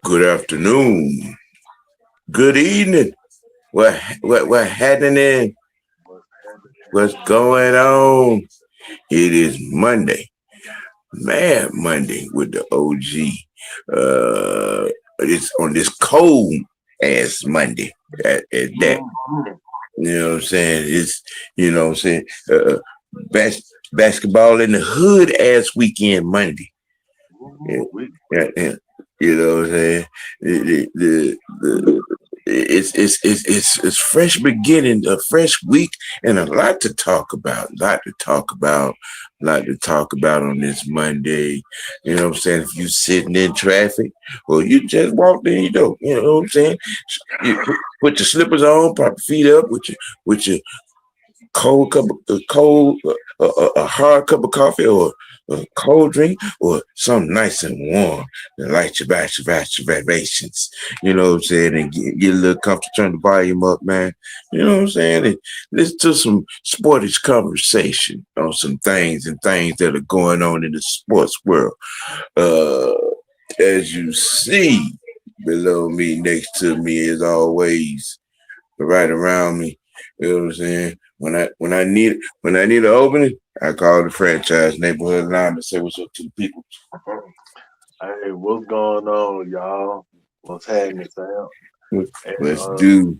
Good afternoon. Good evening. What happening? What's going on? It is Monday, Mad Monday with the OG. It's on this cold ass Monday at that. You know what I'm saying? It's what I'm saying. Basketball in the hood ass weekend Monday. Yeah. You know what I'm saying? It's fresh beginning, a fresh week, and a lot to talk about. On this Monday. You know what I'm saying? If you sitting in traffic, or you just walked in your door, you know what I'm saying? You put your slippers on, prop your feet up with your cold cup of a hard cup of coffee or a cold drink or something nice and warm to light your vibrations. You know what I'm saying? And get a little comfortable, turn the volume up, man. You know what I'm saying? And listen to some sportish conversation on some things that are going on in the sports world. As you see below me, next to me, as always, right around me. You know what I'm saying? When I need an opening, I call the franchise neighborhood line to say what's up to the people. Hey, what's going on, y'all? What's happening, Sam? Let's do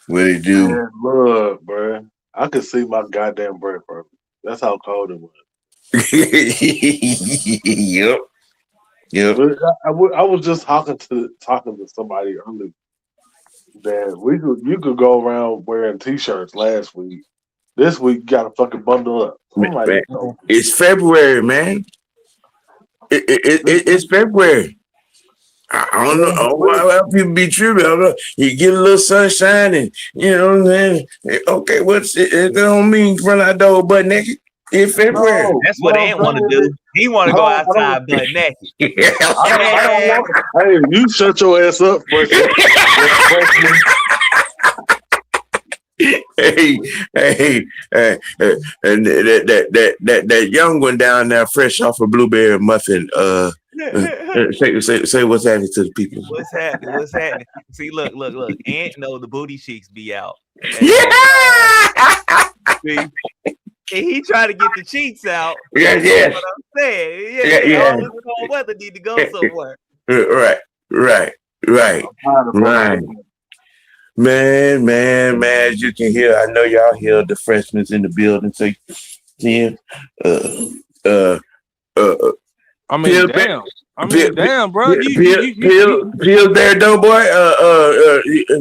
what it do. Man, look, bro. I could see my goddamn breath, bro. That's how cold it was. Yep. But I was just talking to somebody earlier that you could go around wearing t-shirts last week. This week, you gotta fucking bundle up. Man, it's February, man. It's February. I don't know why people be tripping. I don't know. You get a little sunshine, and you know what I'm saying. Okay, it don't mean run out the door butt naked. In February. That's what Ant want to do. He want to go outside butt naked. Hey, you shut your ass up first. Hey, and that young one down there, fresh off a blueberry muffin. Say what's happening to the people. What's happening? See, look. Ant know the booty cheeks be out. See, and he trying to get the cheeks out. Yeah. That's what I'm saying. Yeah. All this cold weather need to go somewhere. Right. Man, as you can hear, I know y'all hear the freshmen in the building. So, damn, damn, bro. Pillsbury Doughboy,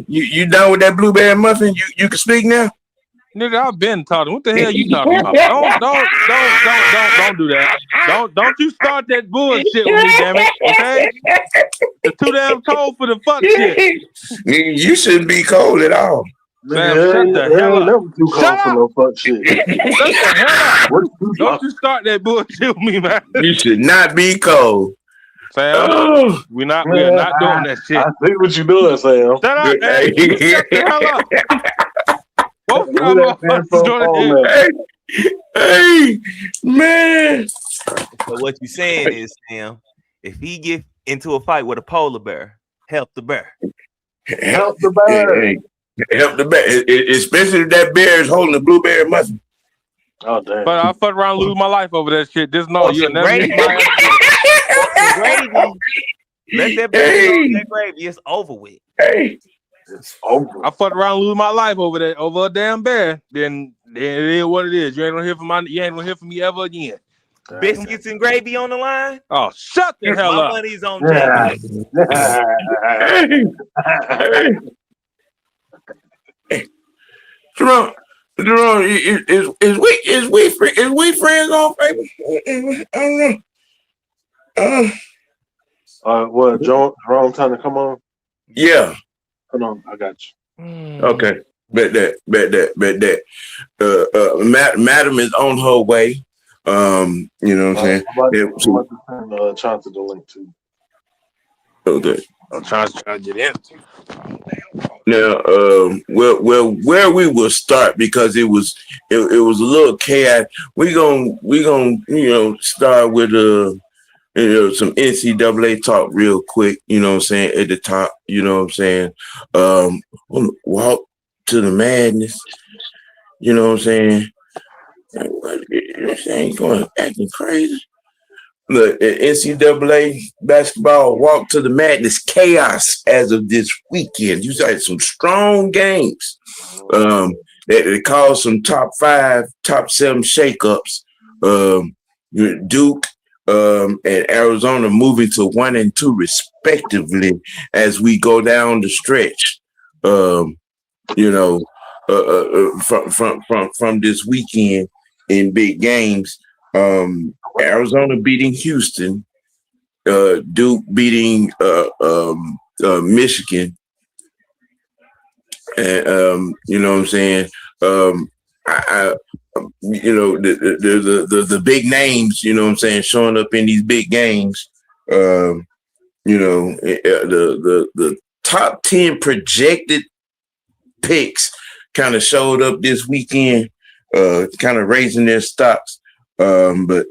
you done with that blueberry muffin? You can speak now? Nigga, I've been talking. What the hell you talking about? Don't do that. Don't you start that bullshit with me, damn it. Okay? It's too damn cold for the fuck shit. You shouldn't be cold at all. Sam, shut the hell up. Never too cold for no fuck shit. Shut the hell up. Don't you start that bullshit with me, man. You should not be cold. Sam, we are not doing that shit. I see what you doing, Sam. Shut up, man. Shut the hell up. Both hey, man. So what you saying is, Sam, if he get into a fight with a polar bear, help the bear. Help the bear. Help the bear. Especially if that bear is holding a blueberry muffin. Oh, damn. But I fuck around and lose my life over that shit. Just know you'll never gravy. get Gravy. Let that bear go that gravy. It's over with. Hey. It's over. I fucked around and lose my life over a damn bear. Then it is what it is. You ain't gonna hear from me ever again. Biscuits and gravy on the line. Oh, shut the hell my up. money's on Jack. Jerome, is we friends on Facebook? I don't know. What, Jerome trying to come on? Yeah. Hold on, I got you. Okay. Bet that. Madam is on her way. You know what I'm saying? I'm about to send Chauncey the link too. Okay. I'm trying to get in. Now, where we will start, because it was a little chaos. We gonna start with some NCAA talk real quick, you know what I'm saying, at the top, you know what I'm saying? Walk to the madness, you know what I'm saying? Ain't going acting crazy. Look, NCAA basketball walk to the madness chaos as of this weekend. You had some strong games. That caused some top 5, top 7 shakeups. Duke and Arizona moving to 1 and 2 respectively as we go down the stretch. From this weekend in big games. Arizona beating Houston, Duke beating Michigan, and you know what I'm saying. The big names, you know what I'm saying, showing up in these big games. The top 10 projected picks kind of showed up this weekend, kind of raising their stocks. But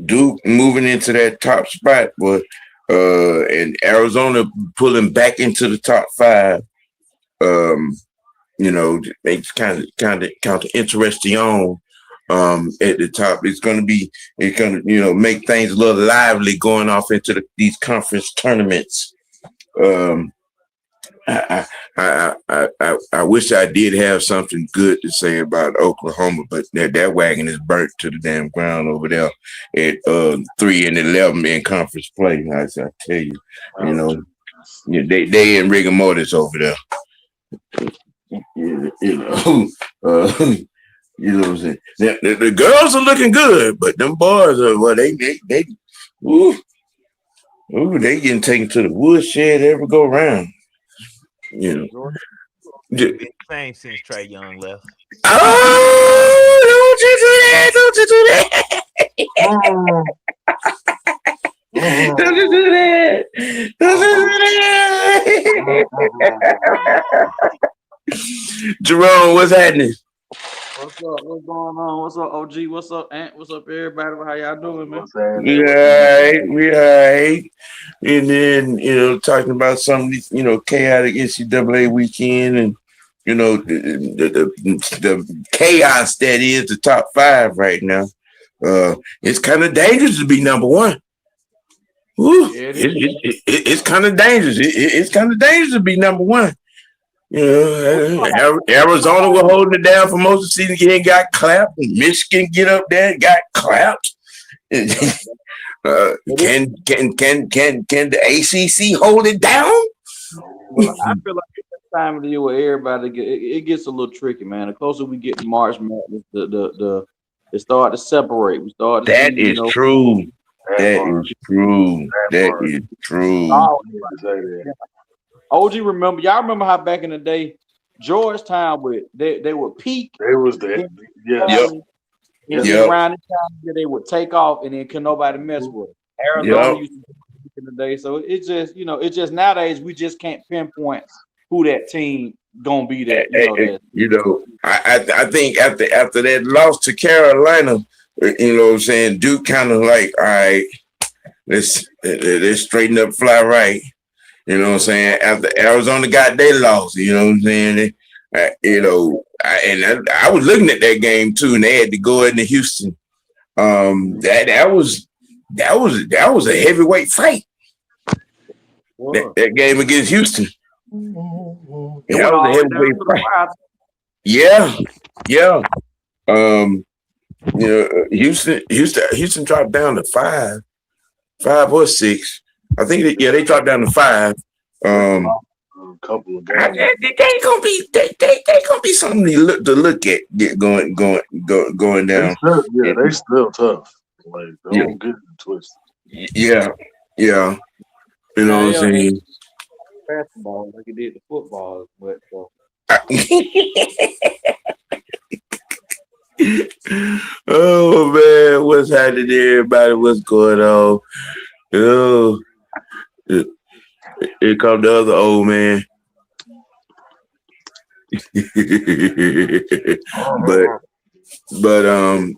Duke moving into that top spot, but and Arizona pulling back into the top 5. It's kind of interesting on at the top. It's gonna make things a little lively going off into these conference tournaments. I wish I did have something good to say about Oklahoma, but that wagon is burnt to the damn ground over there at 3-11 in conference play. I tell you, they in rigor mortis over there. What I'm saying. The girls are looking good, but them boys are they getting taken to the woodshed every go round. Been the same since Trey Young left. Oh, don't you do that! Don't you do that! Don't you do that! Don't you do that! Jerome, what's happening? What's up? What's going on? What's up, OG? What's up, Ant? What's up, everybody? How y'all doing, man? We all right. And then, talking about some of these, chaotic NCAA weekend and, the chaos that is the top 5 right now. It's kind of dangerous to be number 1. Woo. Yeah, it's kind of dangerous. It's kind of dangerous to be number 1. Arizona was holding it down for most of the season. Again, got clapped. Michigan get up there and got clapped. Can the ACC hold it down? Well, I feel like it's that time of the year where everybody it gets a little tricky, man. The closer we get to March Madness, it start to separate. We start to that is true. That is true. That is true. OG, y'all remember how back in the day, Georgetown they would peak. They was there. Yeah. And around the time they would take off and then could nobody mess with it. Arizona used to be in the day. So it's just nowadays we just can't pinpoint who that team gonna be there. I think after that loss to Carolina, Duke kind of like, all right, let's straighten up, fly right. You know what I'm saying? After Arizona got their loss, you know what I'm saying? I was looking at that game too, and they had to go into Houston. That was a heavyweight fight. That game against Houston. That was a heavyweight fight. Yeah. Houston dropped down to 5 or 6. I think they dropped down to 5. A couple of games. They gonna be something to look at going down. They still tough. Like they don't get twisted. Yeah. You know what I'm saying? Basketball like it did the football, but oh man, what's happening, everybody? What's going on? Oh. Here come the other old man. But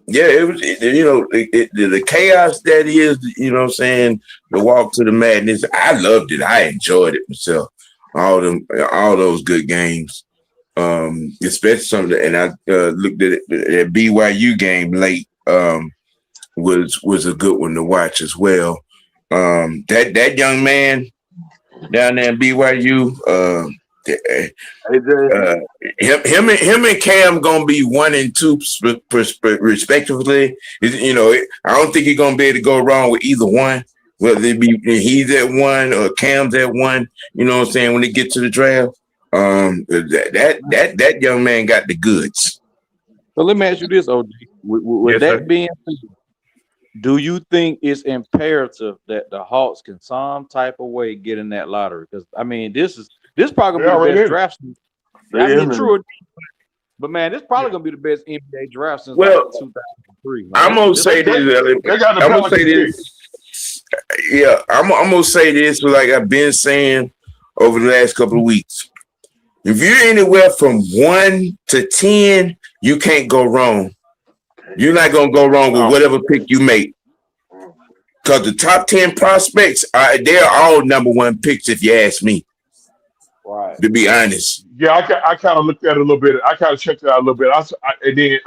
yeah, it was the chaos that is, you know what I'm saying, the walk to the madness. I loved it. I enjoyed it myself. All those good games. Especially something, and I looked at it, that BYU game late. Was a good one to watch as well. That young man down there in BYU, him and Cam gonna be 1 and 2 respectively. I don't think he's gonna be able to go wrong with either one. Whether it be he's at 1 or Cam's at 1, you know what I'm saying, when they get to the draft. That young man got the goods. So let me ask you this, OG. With Yes, that sir. being said, do you think it's imperative that the Hawks can some type of way get in that lottery? Because I mean, this probably gonna be the best draft season. I mean, true, but man, this probably gonna be the best NBA draft since like 2003. Man. I'm gonna say this. I'm gonna say this. Yeah, I'm gonna say this. Like I've been saying over the last couple of weeks. If you're anywhere from 1 to 10, you can't go wrong. You're not gonna go wrong with whatever pick you make, because the top 10 prospects they're all number 1 picks. If you ask me, right? To be honest, Yeah, I kind of looked at it a little bit. I kind of checked it out a little bit. And then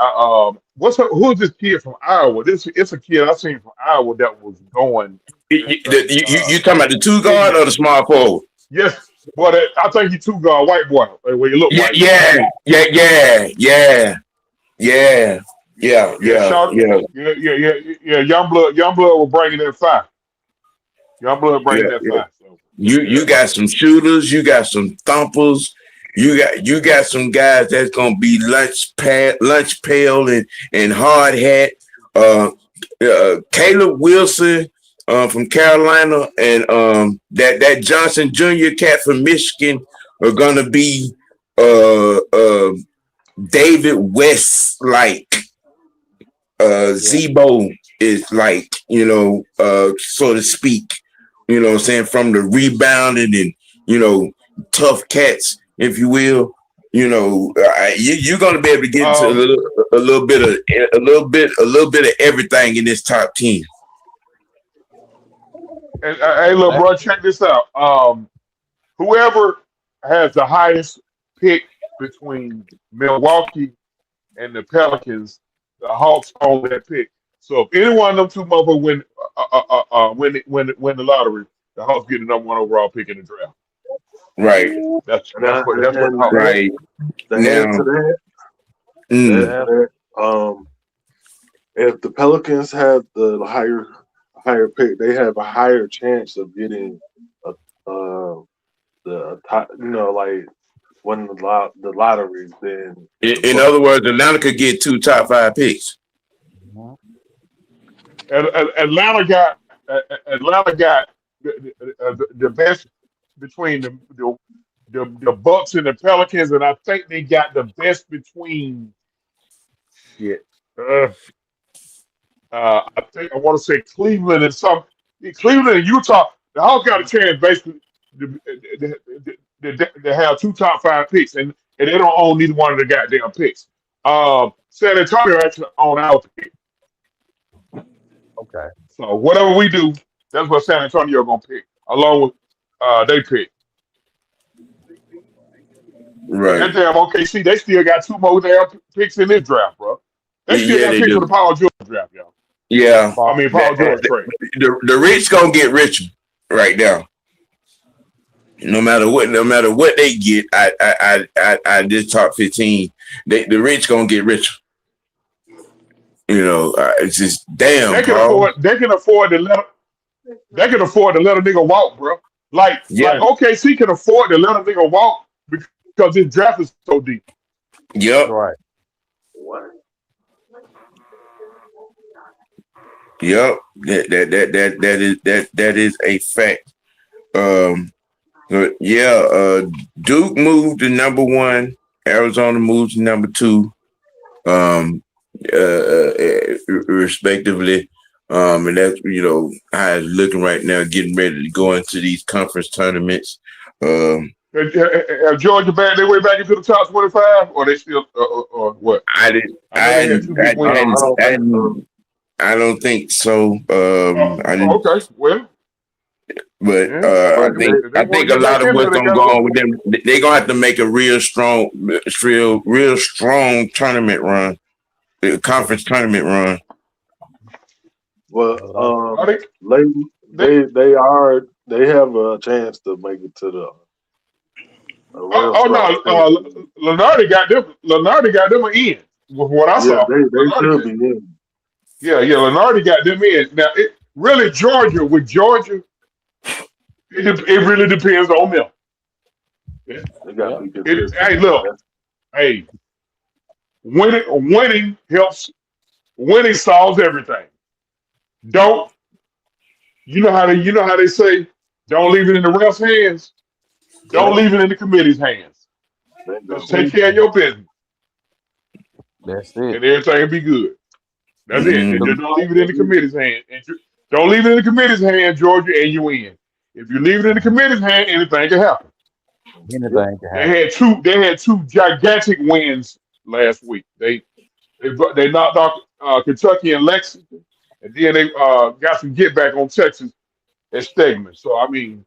who's this kid from Iowa? It's a kid I seen from Iowa that was going. you talking about the 2 guard or the small forward? Yes, but I think he 2 guard white boy. When you look, Yeah. Young blood will bring that fire. Young blood bringing that fire. So. You got some shooters, you got some thumpers, you got some guys that's gonna be lunch pail and hard hat. Caleb Wilson from Carolina and that Johnson Jr. cat from Michigan are gonna be David West like. Zebo is like, so to speak, you know what I'm saying, from the rebounding and, tough cats, if you will, you're going to be able to get into a little bit of everything in this top 10. And hey, little bro, check this out. Whoever has the highest pick between Milwaukee and the Pelicans, the Hawks own that pick. So if any one of them 2 motherfuckers win the lottery, the Hawks get the number 1 overall pick in the draft. Right. That's what the Hawks. Right. If the Pelicans have the higher pick, they have a higher chance of getting the top, like winning the lottery than. In other words, Atlanta could get 2 top 5 picks. Atlanta got the best between the Bucks and the Pelicans, and I think they got the best between. I think I want to say Cleveland and Utah. The Hawks got a chance basically to have 2 top 5 picks, and they don't own neither one of the goddamn picks. San Antonio actually own our pick. Okay. So whatever we do, that's what San Antonio gonna pick, along with they pick. Right. That damn OKC, they still got 2 more damn picks in this draft, bro. They still got picks for the Paul George draft, y'all. Yeah. I mean, Paul George trade. The rich gonna get richer right now. No matter what they get, I this top 15, the rich gonna get richer. It's just damn. They can afford to let a nigga walk, bro. Like OKC can afford to let a nigga walk because his draft is so deep. Yep. Right. What? Yep. That is a fact. Duke moved to number 1. Arizona moved to number 2. Respectively. And that's, how it's looking right now, getting ready to go into these conference tournaments. Have Georgia back their way back into the top 25, or they still, or what? I didn't. I know they had 2 big wins. I don't think so. I didn't. Okay, well, But yeah, I think a lot of what's gonna go on with them, they're gonna have to make a real strong tournament run, a conference tournament run. Well, they have a chance to make it to the. Lenardi got them in. With what I saw, they should be in. Yeah, Lenardi got them in. Now, really, Georgia, it really depends on them. Yeah. Hey, look. Hey, winning helps. Winning solves everything. You know how they say, don't leave it in the ref's hands. Don't leave it in the committee's hands. Just take care of your business. That's it. And everything will be good. That's it. And just don't leave it in the committee's hands. Don't leave it in the committee's hands, Georgia, and you win. If you leave it in the committee's hands, anything can happen. They had two gigantic wins last week. They knocked off Kentucky and Lexington, and then they got some get back on Texas at Stegman. So I mean,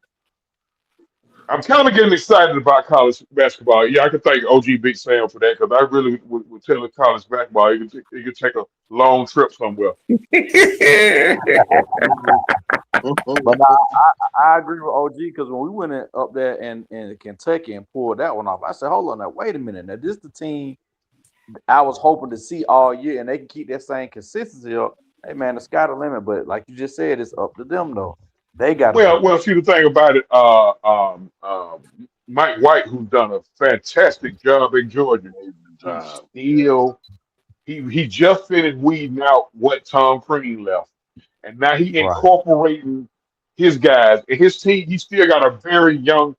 I'm kind of getting excited about college basketball. Yeah, I can thank OG Big Sam for that, because I really would tell the college basketball you could take a long trip somewhere. But I agree with OG, because when we went up there in Kentucky and pulled that one off, I said, hold on now, wait a minute. Now, this is the team I was hoping to see all year, and they can keep that same consistency up. Hey, man, the sky the limit. But like you just said, it's up to them, though. They got well. See, the thing about it, Mike White, who's done a fantastic job in Georgia, he just finished weeding out what Tom Crean left, and now he incorporating his guys and his team. He still got a very young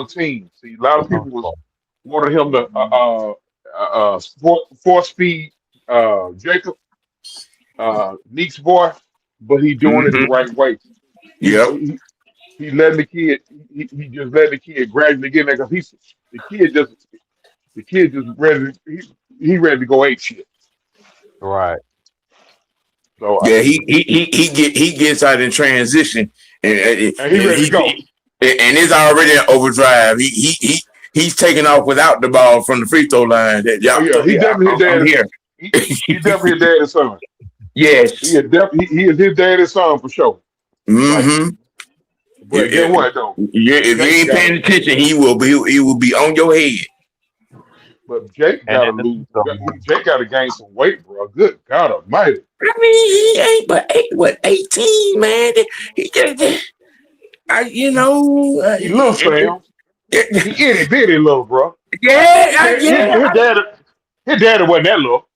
team. See, a lot of people wanted him to force feed Jacob, Neek's boy, but he doing it the right way. Yep. He letting the kid. He just letting the kid gradually get there, because the kid just ready. He ready to go ape shit. Right. So yeah, he gets out in transition, and he ready to go. And it's already an overdrive. He's taking off without the ball from the free throw line. He definitely his daddy's son. Yes, he is his daddy's son for sure. Mm-hmm. But get what though? Yeah, if you ain't paying attention, he will be on your head. But Jake got to lose. Jake got to gain some weight, bro. Good God Almighty! I mean, he ain't but 18, man. He just, he little Sam. He itty bitty little, bro. Yeah. His daddy wasn't that little.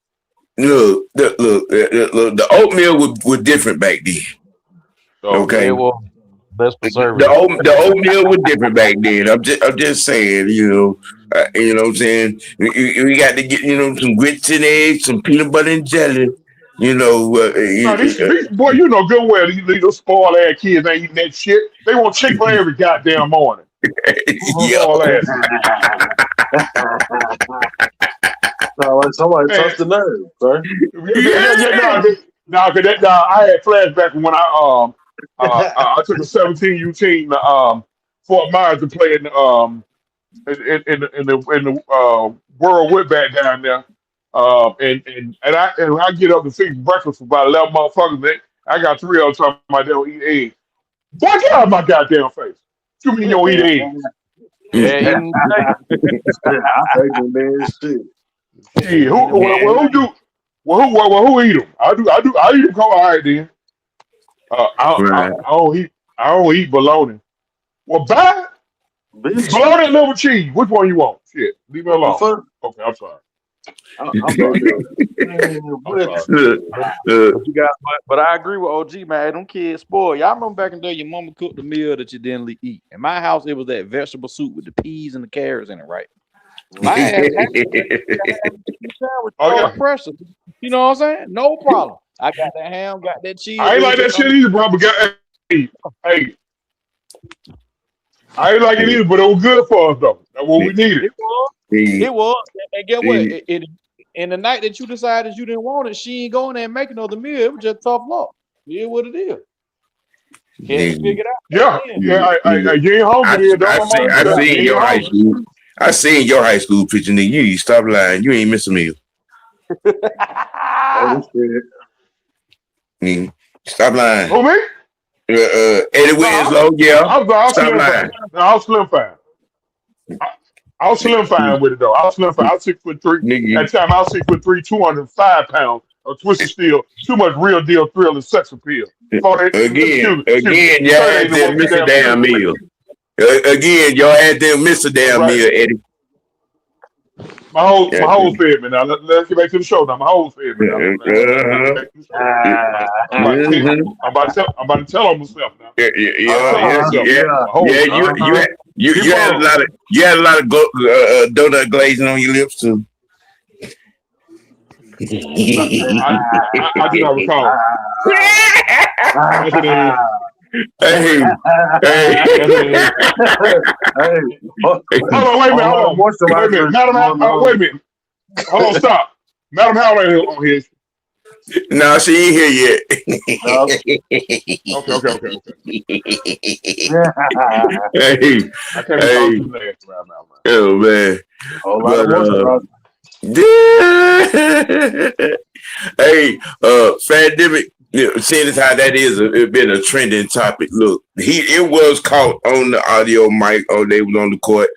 Look, the oatmeal was different back then. Okay. Well, best preservative. The oatmeal was different back then. I'm just saying, you know what I'm saying? We got to get, some grits and eggs, some peanut butter and jelly, these boy, you know good well these little spoiled ass kids ain't eating that shit. They want Chick-fil-A every goddamn morning. Spoiled ass. Somebody touched the nerve, sir. I had flashback when I took a 17U team to Fort Myers to play in the World Whitback down there. And I get up to fix breakfast for about 11 motherfuckers. Man. I got 3 of them talking about they don't eat eggs. Boy, get out of my goddamn face. You mean you don't eat eggs? Yeah, I take them damn shit. Yeah, who eat them? I eat them. All right then. I don't eat bologna. Well, buy bologna and liver cheese. Which one you want? Shit, leave me alone. Okay, I'm sorry. But I agree with OG, man. Them kids spoiled. Y'all remember back in the day, your mama cooked the meal that you didn't eat. In my house, it was that vegetable soup with the peas and the carrots in it, right? My ass pressure. You know what I'm saying? No problem. I got that ham, got that cheese. I ain't like that shit either, bro. But I ain't like it either, but it was good for us though. That's what we needed. It was. It was. And get what? And the night that you decided you didn't want it, she ain't going there and making another meal. It was just tough luck. It is what it is. Can't figure it out. Yeah. You ain't hungry. I seen your high school. I seen your high school picture, nigga. You stop lying. You ain't miss a meal. Stop lying. Who, me? Eddie Winslow, yeah. I was slim fine. I was slim fine with it though. I was slim fine. I was 6'3". At the time, I was 6'3", 205 pounds of twisted steel. Too much real deal thrill and sex appeal. Again, y'all had to miss a damn meal. Again, y'all had to miss a damn meal, Eddie. My whole fed me now. Let's get back to the show now. My whole fed me now. I'm about to tell on myself now. You had a lot of donut glazing on your lips too. I do not recall. Hey. Hold on, wait a minute. Madam, wait a minute. Hold on, stop. Madam Howard ain't on his. No, she ain't here yet. Okay. Hey. I can't be talking right now, man. Oh man. Hey, Fandemic, seeing as how that is, it's been a trending topic. Look, it was caught on the audio mic. Oh, they was on the court.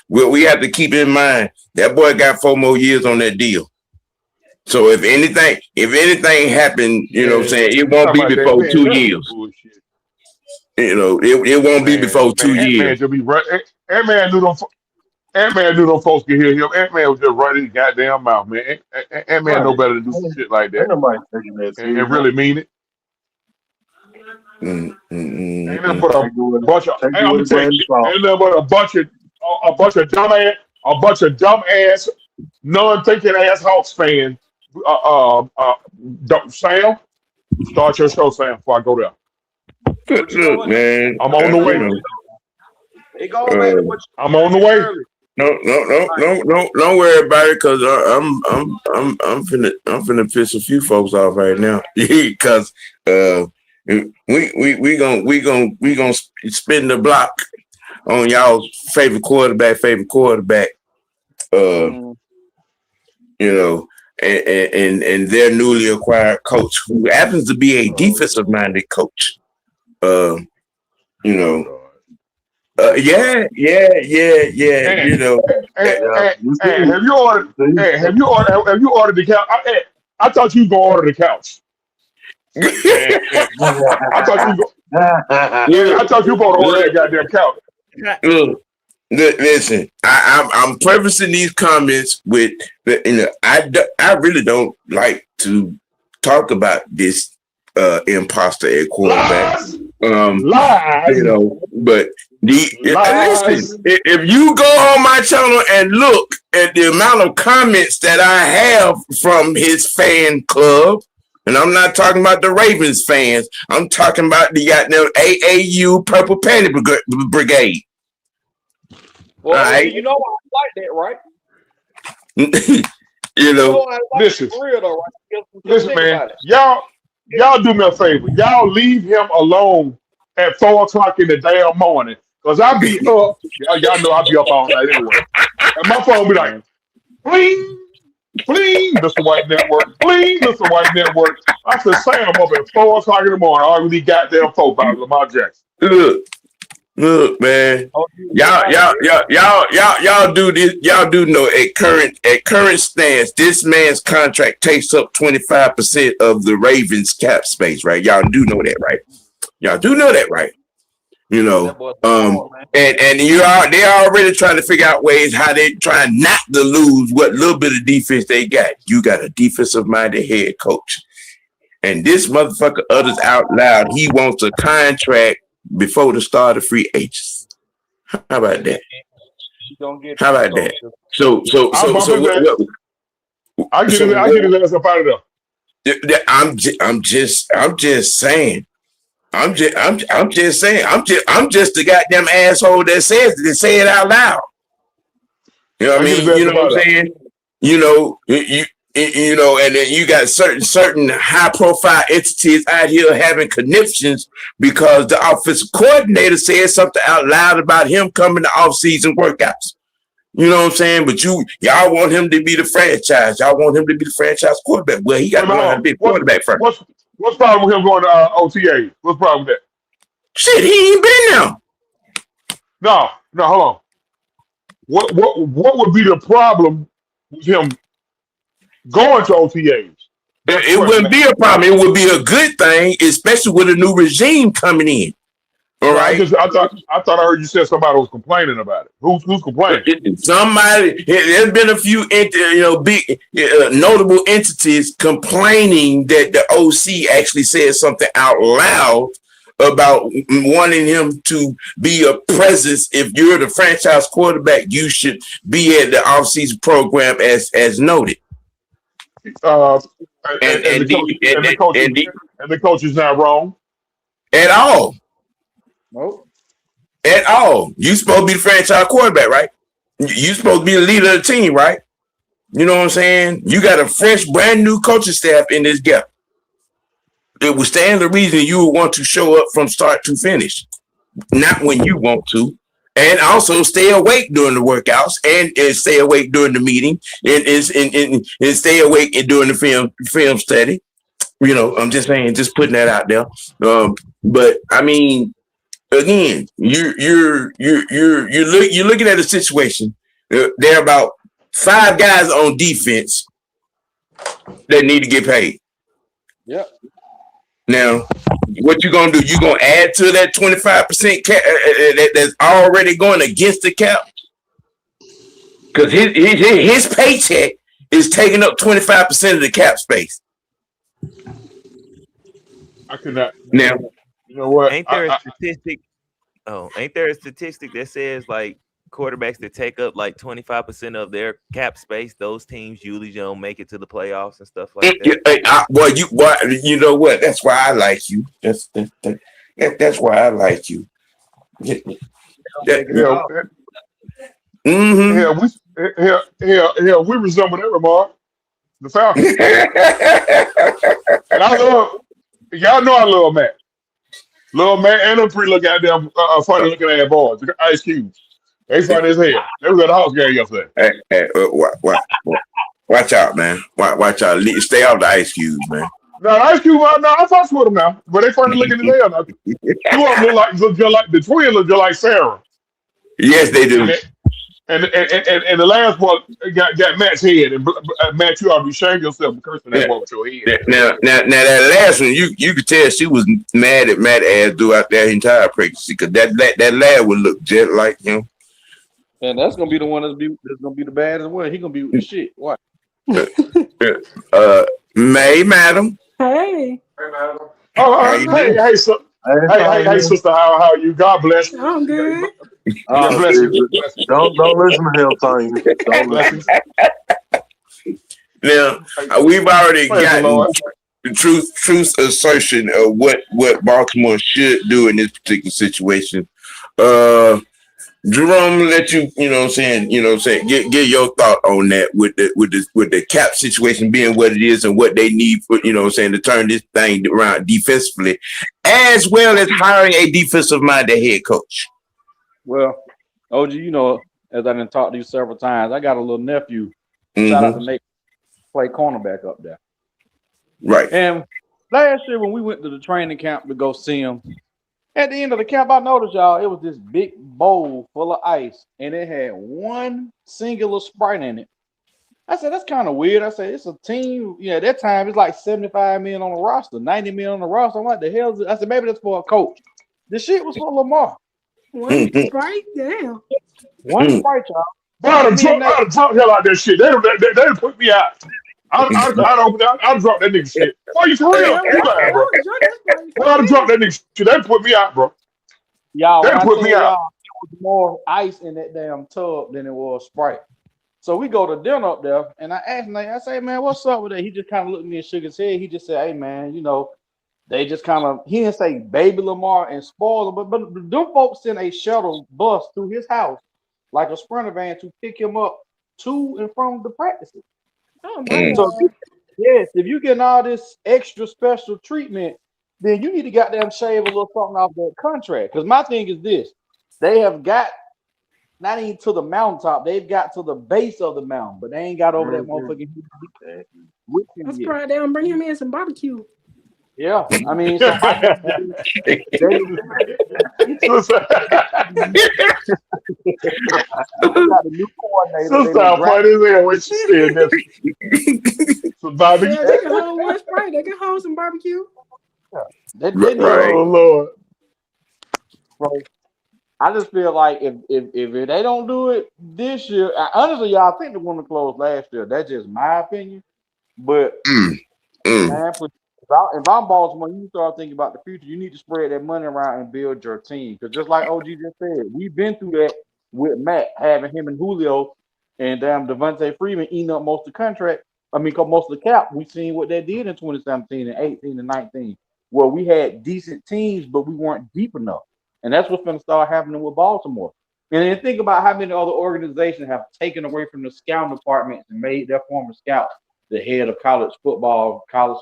We have to keep in mind that boy got 4 more years on that deal. So if anything happened, you know what I'm saying, it won't be before 2 years. You know, it won't be before 2 years. Ant-Man knew them folks could hear him. Ant-Man was just running his goddamn mouth, man. Ant-Man know better than do some shit like that. And really mean it. Ain't nothing but a bunch of dumbass, non-thinking ass Hawks fans. Sam, start your show, Sam, before I go there. Look, man. I'm on the way. I'm on the way. No, don't worry about it, cause I'm finna piss a few folks off right now, because we gonna spin the block on y'all's favorite quarterback. You know, and their newly acquired coach, who happens to be a defensive minded coach. You know. Yeah. You know, have you ordered the couch? I thought you were gonna order the couch. I thought you were gonna order that goddamn couch. Look, listen, I'm prefacing these comments with, you know, I really don't like to talk about this imposter at quarterback. Lies. You know, but listen, if you go on my channel and look at the amount of comments that I have from his fan club, and I'm not talking about the Ravens fans, I'm talking about the goddamn AAU Purple Panty Brigade. Well, right? You know I like that, right? You know, listen, for real though, right? Listen, man, y'all do me a favor. Y'all leave him alone at 4:00 in the damn morning. Cause I be up. Y'all know I be up all night anyway. And my phone be like, bling, bling, Mr. White Network, bling, Mr. White Network. I said, Sam, up at 4:00 in the morning. All these goddamn folk by Lamar Jackson. Look, man. Y'all do this. Y'all do know at current stance, this man's contract takes up 25% of the Ravens cap space, right? Y'all do know that, right? You know, and they're already trying to figure out ways how they try not to lose what little bit of defense they got. You got a defensive minded head coach, and this motherfucker utters out loud he wants a contract before the start of free agents. How about that? How about that? So I get his ass up out of there. I'm just saying. I'm just saying. I'm just the goddamn asshole that says it. Say it out loud. You know what I mean? You know what I'm saying? You know, you know, and then you got certain high profile entities out here having conniptions because the offensive coordinator said something out loud about him coming to off-season workouts. You know what I'm saying? But y'all want him to be the franchise. Y'all want him to be the franchise quarterback. Well, he got to learn how to be a quarterback first. What's the problem with him going to OTA? What's the problem with that? Shit, he ain't been there. No, hold on. What would be the problem with him going to OTAs? It wouldn't be a problem. It would be a good thing, especially with a new regime coming in. All right. I thought I heard you said somebody was complaining about it. Who's complaining? Somebody. There's been a few, big notable entities complaining that the OC actually said something out loud about wanting him to be a presence. If you're the franchise quarterback, you should be at the offseason program as noted. The coach is not wrong at all. Nope. At all. You supposed to be the franchise quarterback, right? You supposed to be the leader of the team, right? You know what I'm saying? You got a fresh, brand new coaching staff in this gap. It would stand the reason you would want to show up from start to finish, not when you want to. And also stay awake during the workouts and stay awake during the meeting and stay awake during the film study. You know, I'm just saying, just putting that out there. But I mean, again, you're looking at a situation. There are about 5 guys on defense that need to get paid. Yep. Now, what you gonna do? You gonna add to that 25% cap that's already going against the cap? Because his paycheck is taking up 25% of the cap space. I could not. Now, you know what? Ain't there a statistic? Ain't there a statistic that says like quarterbacks that take up like 25% of their cap space, those teams usually don't make it to the playoffs and stuff like that? You know what? That's why I like you. That's why I like you. We resemble that remark. The Falcons. And I love y'all know I love Matt. Love Matt and them 3 look goddamn funny looking ass boys. Ice Cube. They funny as hell. They was at the house game yesterday. Hey, watch out, man. Watch out. Stay out the Ice Cubes, man. No, Ice Cube, I fucks with them now. But they funny looking as hell. Now. 2 of them look just like the twins look just like Sarah. Yes, they do. And the last one got Matt's head. And Matt, you ought to be ashamed yourself for cursing that one with your head. Now that last one, you could tell she was mad at Matt ass throughout that entire pregnancy because that lad would look just like him. And that's gonna be the one that's gonna be the baddest one. He gonna be with the shit. What? May, madam. Hey. Hey, sister. How are you? God bless you. I'm good. God bless you. Don't listen to him, Tony. Don't listen. Now we've already gotten the truth assertion of what Baltimore should do in this particular situation. Jerome, let you know what I'm saying, get your thought on that with the cap situation being what it is and what they need for, to turn this thing around defensively, as well as hiring a defensive-minded head coach. Well, OG, as I've been talking to you several times, I got a little nephew. Shout out to Nate, play cornerback up there. Right. And last year when we went to the training camp to go see him, at the end of the camp, I noticed, y'all, it was this big bowl full of ice, and it had one singular Sprite in it. I said, that's kind of weird. I said, it's a team. At that time, it's like 75 men on the roster, 90 men on the roster. I'm like, the hell is it? I said, maybe that's for a coach. The shit was for Lamar. One Sprite? Damn. One Sprite, y'all. I'd have dropped hell out that shit. They put me out. I'd drop that nigga shit. Why you for real? I'd have dropped that nigga shit. They put me out, bro. Y'all, they put me out. It was more ice in that damn tub than it was Sprite. So we go to dinner up there, and I asked him, I say, man, what's up with that? He just kind of looked at me and shook his head. He just said, hey, man, they just kind of, he didn't say baby Lamar and spoil him, but them folks sent a shuttle bus through his house like a Sprinter van to pick him up to and from the practices. Oh my So God. yes, if you getting all this extra special treatment, then you need to goddamn shave a little something off that contract. Because my thing is this: they have got not even to the mountaintop, they've got to the base of the mountain, but they ain't got over that motherfucking with him Let's yet. try down, bring him in some barbecue. Yeah, I mean, so my thing is, they got a new coordinator. Sister, how funny is that when she said that? So, Bobby, Yeah, they can hold one Sprite. They can hold some barbecue. They Right. oh Lord, So I just feel like if they don't do it this year, honestly, y'all, I think they're going to close last year. That's just my opinion. But man, if I'm Baltimore, you start thinking about the future. You need to spread that money around and build your team. Because just like OG just said, we've been through that with Matt, having him and Julio and damn Devontae Freeman eating up most of the contract. I mean, most of the cap. We've seen what they did in 2017 and 18 and 19, where we had decent teams, but we weren't deep enough. And that's what's going to start happening with Baltimore. And then think about how many other organizations have taken away from the scouting department and made their former scouts the head of college football, college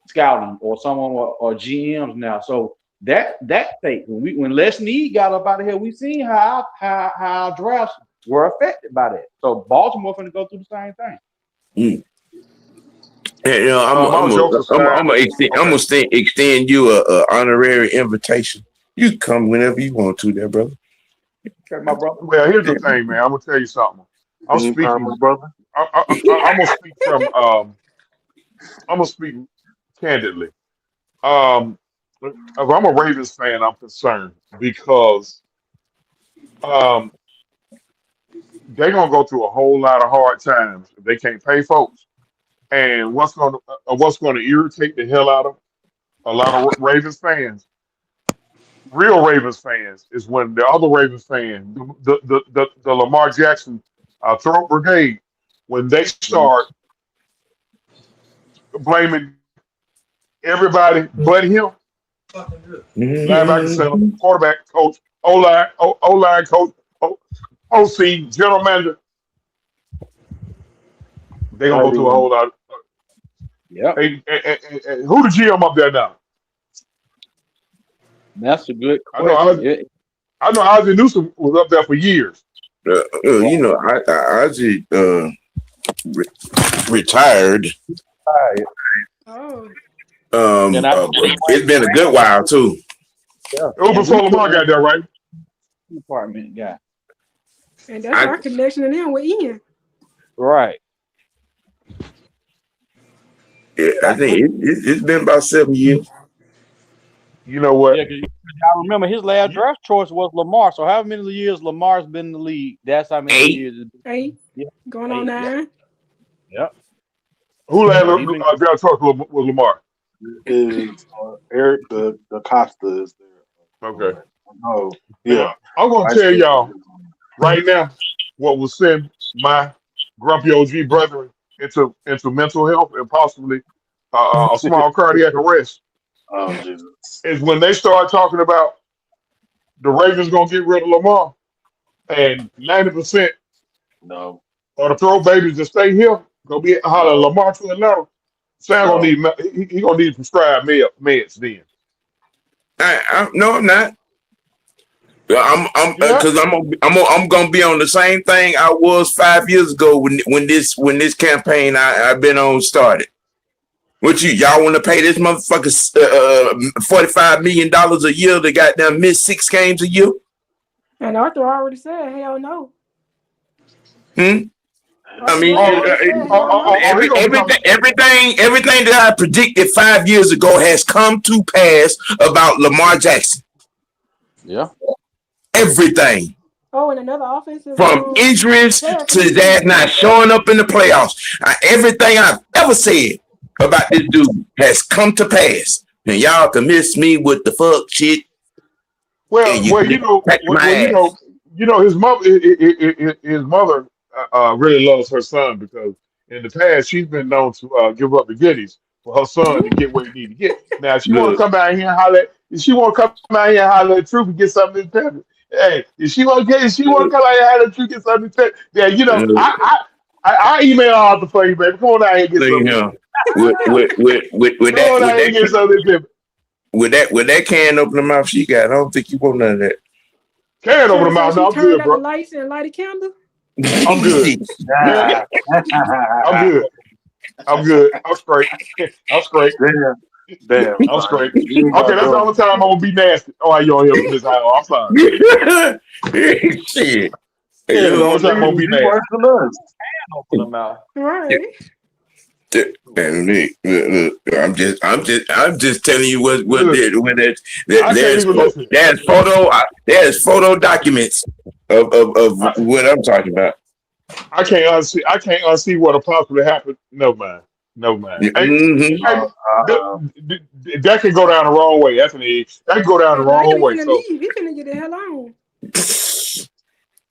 scouting, or someone or GMs now. So that take when Les Need got up out of here, we seen how our drafts were affected by that. So Baltimore going to go through the same thing. And, you know, I'm gonna extend you a honorary invitation. You can come whenever you want to, there, brother. Okay, my brother. well, here's the thing, man. I'm gonna tell you something. I'm speaking, my brother. I'm gonna speak from. I'm gonna speak candidly. If I'm a Ravens fan, I'm concerned because they're gonna go through a whole lot of hard times if they can't pay folks. And what's gonna irritate the hell out of a lot of Ravens fans, real Ravens fans, is when the other Ravens fans, the Lamar Jackson throat brigade, when they start blaming everybody but him, linebacker, center, quarterback, coach, O-line coach, OC, general manager, they're gonna go through a whole lot. Yeah, Hey, who the GM up there now? that's a good I know question. I know Ozzie Newsome was up there for years. You know, I just retired. Oh. It's been a good while too. Yeah. It was before Lamar got there, right? Department guy. And that's our connection to them with Ian. Right. Yeah, I think it's been about 7 years. You know what? Yeah, because I remember his last draft choice was Lamar. So how many years Lamar's been in the league? That's how many 8. years. 8. Yeah. Going on 9. Yep. Who last draft choice was Lamar? Is Eric the Costa is there? Okay. Oh, yeah. I'm gonna tell y'all right now what will send my grumpy OG brethren into mental health and possibly a small cardiac arrest Oh, Jesus. is when they start talking about the Ravens gonna get rid of Lamar and 90% No. of the throw babies that stay here gonna be hollering Lamar to Atlanta. Sam gonna need he gonna need prescribed meds then. No, I'm not. Because I'm gonna be on the same thing I was 5 years ago when this campaign I've been on started. What y'all want to pay this motherfucker $45 million a year to goddamn miss 6 games a year? And Arthur already said, hell no. I mean, everything that I predicted 5 years ago has come to pass about Lamar Jackson. Yeah. Everything. Oh, and another offensive from injuries to his ass not showing up in the playoffs. Everything I've ever said about this dude has come to pass. And y'all can miss me with the fuck shit. Well, his mother really loves her son because in the past she's been known to give up the goodies for her son to get what he need to get. Now, if she want to Look, come out here and holler, if she want to come out here and holler at Truth and get something in the hey, if she want to come out here and holler at Truth and get something in the yeah, you know, look, I email all the for you, baby. Come on out here and get see something. him with Come on out here and get something. with that can opening mouth she got. I don't think you want none of that. Can over the mouth. No, I'm Turn good, out the bro. lights and light a candle. I'm good. Yeah, I'm good. I'm good. I'm straight. I'm straight. Damn. I'm straight. You Okay, that's the only time I'm gonna be nasty. Oh, you don't hear from this hour. I'm sorry. Shit. Yeah, that's the only time I'm gonna be nasty. worse than us. Open them out. Right. And look, I'm just telling you what I can't even listen. there's photo documents of what I'm talking about. I can't unsee what will possibly happen. Never mind. Mm-hmm. That can go down the wrong way. That can go down the wrong way. So leave. He finna get the hell on.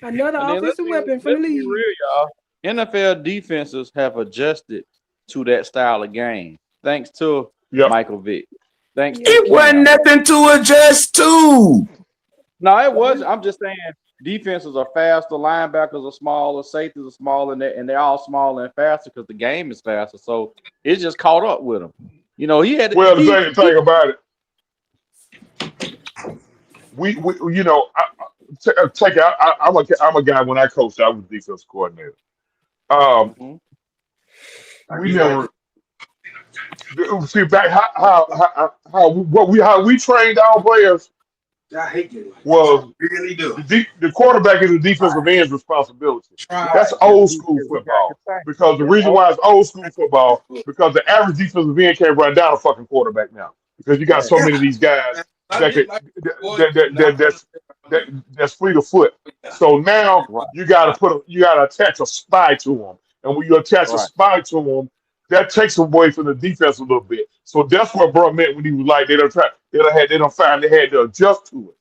Another And then offensive weapon for the let's be league. real, y'all. NFL defenses have adjusted to that style of game, thanks to Michael Vick. Thanks. It wasn't nothing to adjust to. No, it wasn't. I'm just saying defenses are faster, linebackers are smaller, safeties are smaller, and they're all smaller and faster because the game is faster. So it's just caught up with them. You know, he had. Well, the thing about it, we you know, take out. I'm a guy when I coached, I was defensive coordinator. We never see back how we trained our players. I hate it. Well, Really do. The quarterback is the defensive end's responsibility. That's old school football. Because the reason why it's old school football, because the average defensive end can't run down a fucking quarterback now. Because you got so many of these guys that's fleet of foot. So now you gotta attach a spy to them. And when you attach a spy to them, that takes them away from the defense a little bit. So that's what Bro meant when he was like they don't find they had to adjust to it.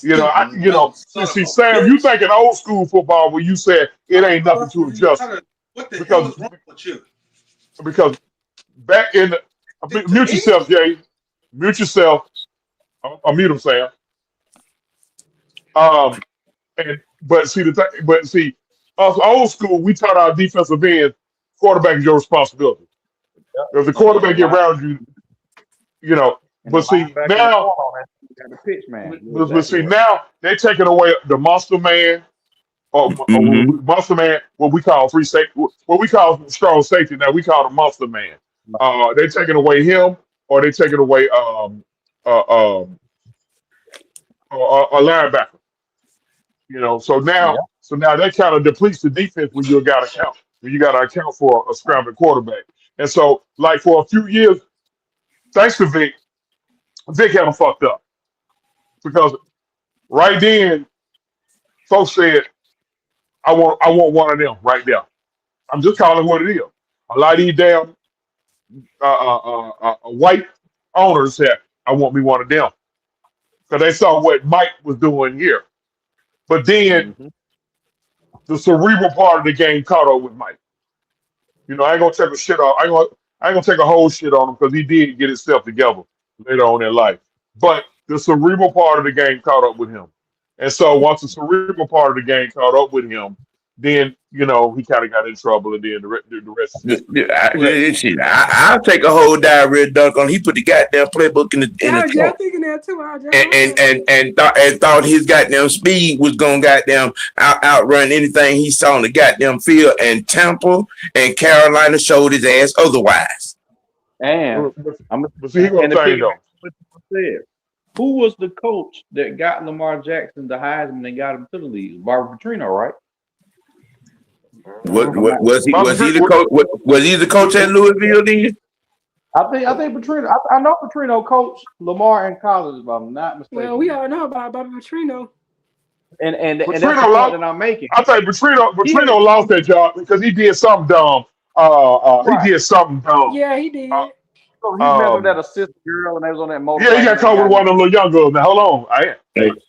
You know, see Sam, you thinking old school football when you said it ain't nothing to adjust. What the hell is wrong with you? Because back in mute yourself, Jay. Mute yourself. I'll mute him, Sam. But see us old school, we taught our defensive end quarterback is your responsibility. If the quarterback get around you, you know. But see now, now they're taking away the monster man, or monster man, what we call free safety, what we call strong safety. Now we call the monster man. They're taking away him, or they're taking away a linebacker. You know, so now that kind of depletes the defense when you got to account for a scrambling quarterback. And so, like for a few years, thanks to Vic had them fucked up because right then, folks said, "I want one of them right there." I'm just calling it what it is. A lot of these damn white owners said, "I want me one of them," because they saw what Mike was doing here. But then the cerebral part of the game caught up with Mike. You know, I ain't gonna take a shit off. I ain't gonna take a whole shit on him because he did get himself together later on in life. But the cerebral part of the game caught up with him. And so once the cerebral part of the game caught up with him, then, you know, he kind of got in trouble, and then the rest is history. I'll take a whole diarrhea dunk on. He put the goddamn playbook in the trunk. Thinking that too. And thought his goddamn speed was gonna goddamn outrun anything he saw on the goddamn field. And Tampa and Carolina showed his ass otherwise. And who was the coach that got Lamar Jackson the Heisman and got him to the league? Barbara Petrino, right? Was he the coach? Was he the coach at Louisville then? I think Petrino. I know Petrino coached Lamar in college, if I'm not mistaken. Well, we all know about Bobby Petrino. And that's the point that I'm making. I think Petrino lost that job because he did something dumb. He did something dumb. Yeah, he did. So he met with that assistant girl, and they was on that motor. Yeah, he got caught with one of them little young girls. Now hold on, I ain't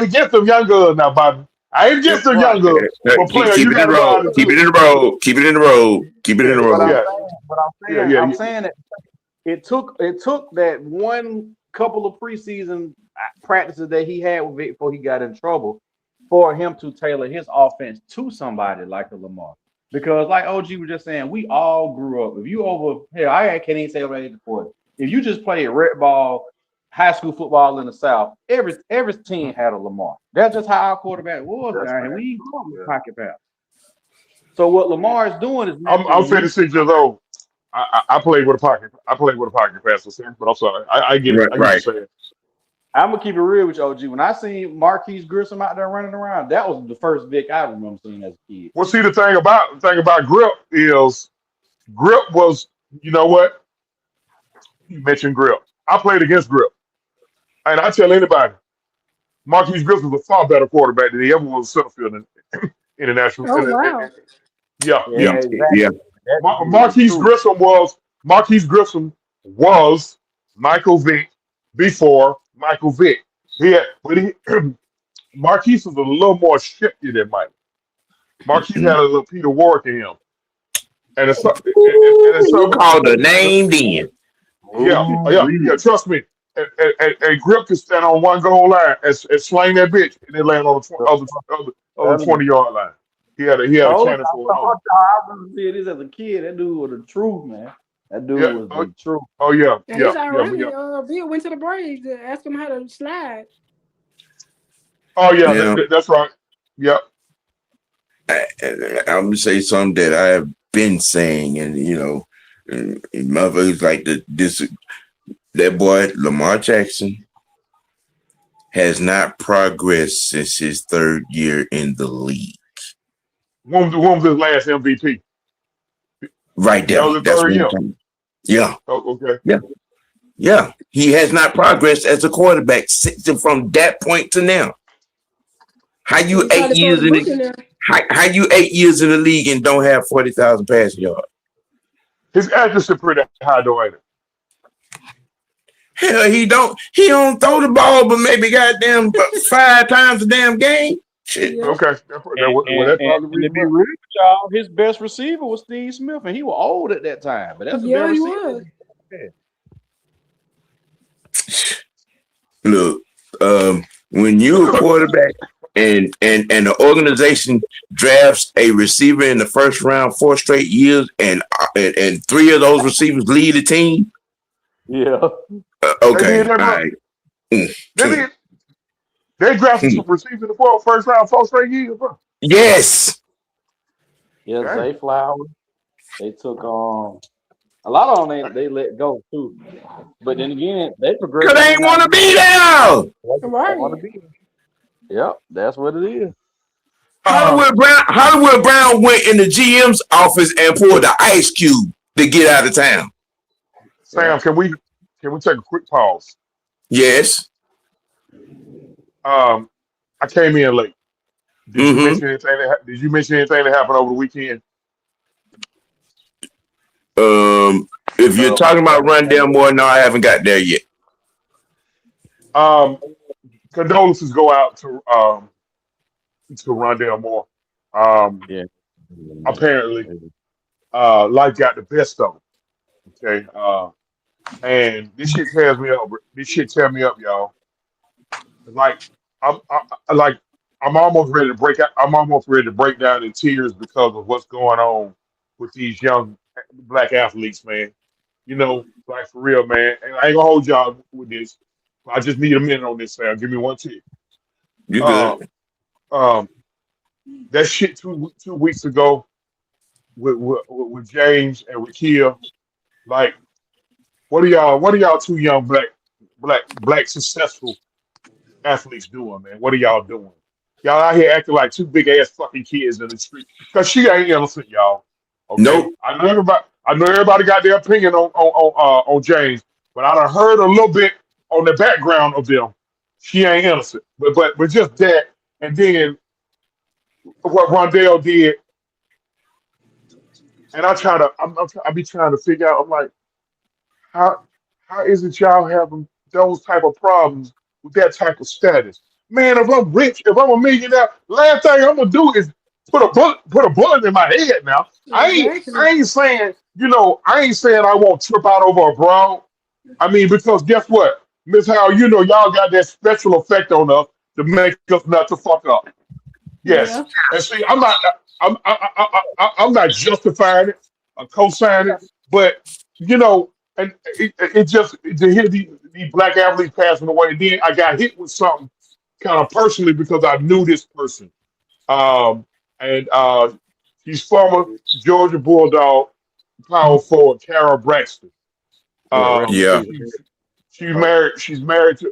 against them young girls now, Bobby. I ain't just a younger, but player, Keep you it in got the to go out road. and Keep do it it. in the road. Keep it in the road. Keep it in the But road. I'm saying that it took that one couple of preseason practices that he had with Vic before he got in trouble for him to tailor his offense to somebody like a Lamar. Because like OG was just saying, we all grew up. If you I can't even say over age of 40. If you just played red ball, high school football in the South, every team had a Lamar. That's just how our quarterback was down here. We grew up with pocket pass. So what Lamar is doing is I'm 56 years old. I played with a pocket. I played with a pocket passer, but I'm sorry. I get it. I get what you're saying. I'm gonna keep it real with you, OG. When I seen Marquise Grissom out there running around, that was the first Vic I remember seeing as a kid. Well, see, the thing about Grip is Grip was, you know what? You mentioned Grip. I played against Grip, and I tell anybody, Marquise Grissom was a far better quarterback than he ever was a Sutterfield international. Oh wow. Yeah. Yeah. Exactly. Yeah. Marquise Grissom was Michael Vick before Michael Vick. Marquise was a little more shifty than Mike. Marquise had a little Peter Warwick in him, and it's You called the name then. yeah. Trust me. And Grip could stand on one goal line and slang that bitch, and then land on the 20-yard line. He had a cannon for it. I remember seeing this as a kid. That dude was the truth, man. That dude was the truth. Oh yeah, And it's ironic. Bill went to the Braves to ask him how to slide. Oh yeah. That's right. Yep. I'm gonna say something that I have been saying, and motherfuckers like that boy Lamar Jackson has not progressed since his third year in the league. When was his last MVP? Right there. That was the That's third year. Yeah. Oh, okay. Yeah. Yeah. He has not progressed as a quarterback from that point to now. How you 8 years in the how you 8 years in the league and don't have 40,000 passing yards? His accuracy pretty high though, ain't it? Hell, he don't throw the ball, but maybe goddamn 5 times a damn game. Shit. Yeah. Okay. And to be real with y'all, his best receiver was Steve Smith, and he was old at that time. But that's the best receiver. Look, when you're a quarterback and the organization drafts a receiver in the first round 4 straight years, and 3 of those receivers lead the team. Yeah. Okay. All right. They drafted some receivers in the first round 4 straight years, bro. Yes. Yeah, Zay Flowers. They took a lot of them. They let go too. But then again, they progressed. Because they ain't want to be there. Right. Yep, that's what it is. Hollywood Brown went in the GM's office and pulled the ice cube to get out of town. Sam, can we take a quick pause? Yes. I came in late. Did you mention anything that happened over the weekend? If you're talking about Rondell Moore, no, I haven't got there yet. Condolences go out to Rondell Moore. Apparently, life got the best of him. Okay, and this shit tears me up. This shit tears me up, y'all. I'm almost ready to break out. I'm almost ready to break down in tears because of what's going on with these young black athletes, man. Like for real, man. And I ain't gonna hold y'all with this. I just need a minute on this, Sam. Give me one tick. You good? That shit two weeks ago with James and with Kia. Like, what are y'all 2 young black successful athletes doing, man? What are y'all doing? Y'all out here acting like 2 big ass fucking kids in the street. Cause she ain't innocent, y'all. Okay? Nope. I know everybody got their opinion on James, but I done heard a little bit on the background of them. She ain't innocent. But just that, and then what Rondell did, and I be trying to figure out, I'm like, how is it y'all having those type of problems with that type of status? man, if I'm rich, if I'm a millionaire, last thing I'm gonna do is put a bullet in my head. Now, Exactly. I ain't saying, I ain't saying I won't trip out over a broad. I mean, because guess what, Miss Howell, y'all got that special effect on us to make us not to fuck up. Yes, Yeah. and see, I'm not justifying it or co-signing it, but and it just to hear these black athletes passing away. Then I got hit with something kind of personally because I knew this person, and she's former Georgia Bulldog power forward Carol Braxton. Yeah, rest in Yeah. peace. She's married. She's married to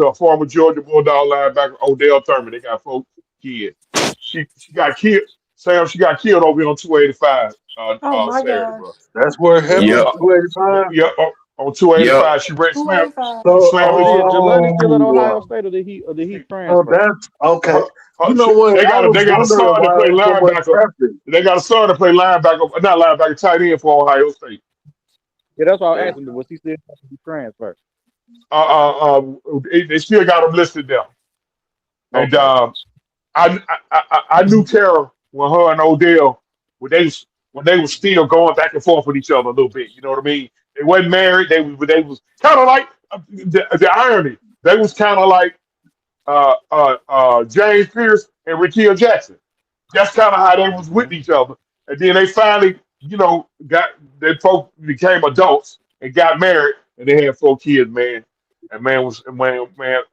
a former Georgia Bulldog linebacker, Odell Thurman. They got 4 kids. She got killed. Sam, she got killed over here on 285 Oh my Saturday, gosh. bro. That's where it happened. Yep. 285. Yeah, on Yep. 285. She slammed. 285. She So, slammed Oh, did Jelani still at Ohio oh, State, or did he oh, transfer? that's okay. her, You know what? they I got was a wondering son to why play there's so much linebacker. traffic. They got a son to play linebacker, not linebacker, tight end for Ohio State. Yeah, that's why I was Yeah. asking. Was he still to be transferred? They still got him listed there. And Okay. I knew Tara when her and Odell when they were still going back and forth with each other a little bit. You know what I mean? They wasn't married. They was kind of like the irony. They was kind of like James Pierce and Rakia Jackson. That's kind of how they was with each other. And then they finally, got they both became adults and got married, and they had 4 kids, man. And man. The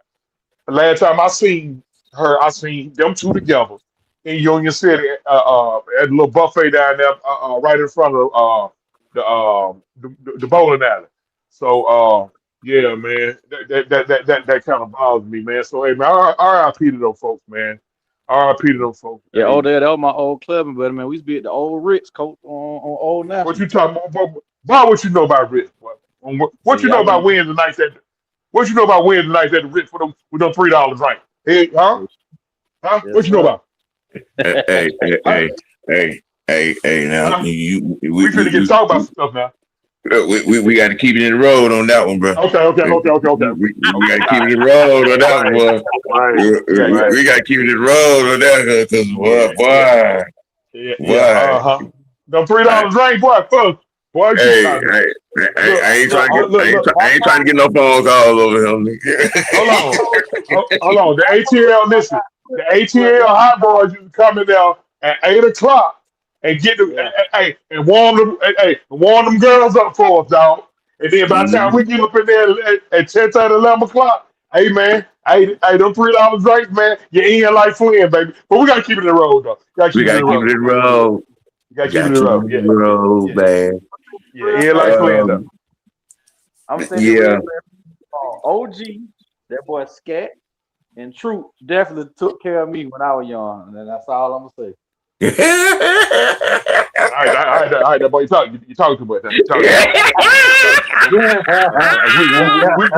last time I seen her, I seen them two together in Union City at a little buffet down there, right in front of the bowling alley. So yeah, man, that kind of bothers me, man. So hey, man, R.I.P. to those folks, man. R.I.P. to those folks. Yeah, Hey, that was my old club, but man, we used to be at the old Ritz, coach, on Old what National. you talking about? Bob, what you know about Rich? What you See, I know about went. Wednesday nights at? What you know about Wednesday nights at the Rich with them $3 right? Hey, huh? Yes, What you know sir. about? Hey. Now Huh? we We finna get to talk about some stuff now. we got to keep it in the road on that one, bro. Okay. We got to keep it in the road on that one, boy. Right. We got to keep it in the road on that because boy. Yeah. Them $3 right, boy, you Hey, trying to I ain't trying to look. I ain't trying to get no phone calls over here. Hold on. The ATL, listen. The ATL hot boys used to come in there at 8 o'clock and get them, and warm them girls up for us, dog. And then by the time we get up in there at 10:30, 11 o'clock, hey man, them $3 drinks, man, you're in like Flynn, baby. But we gotta keep it in the road, though. We gotta keep it in the road. You gotta keep it in the road. In the road, man. Yeah, in like Flynn, though. I'm saying Yeah. OG, that boy Scat, and Troop definitely took care of me when I was young, and that's all I'm gonna say. All right, that boy, you talking too much. We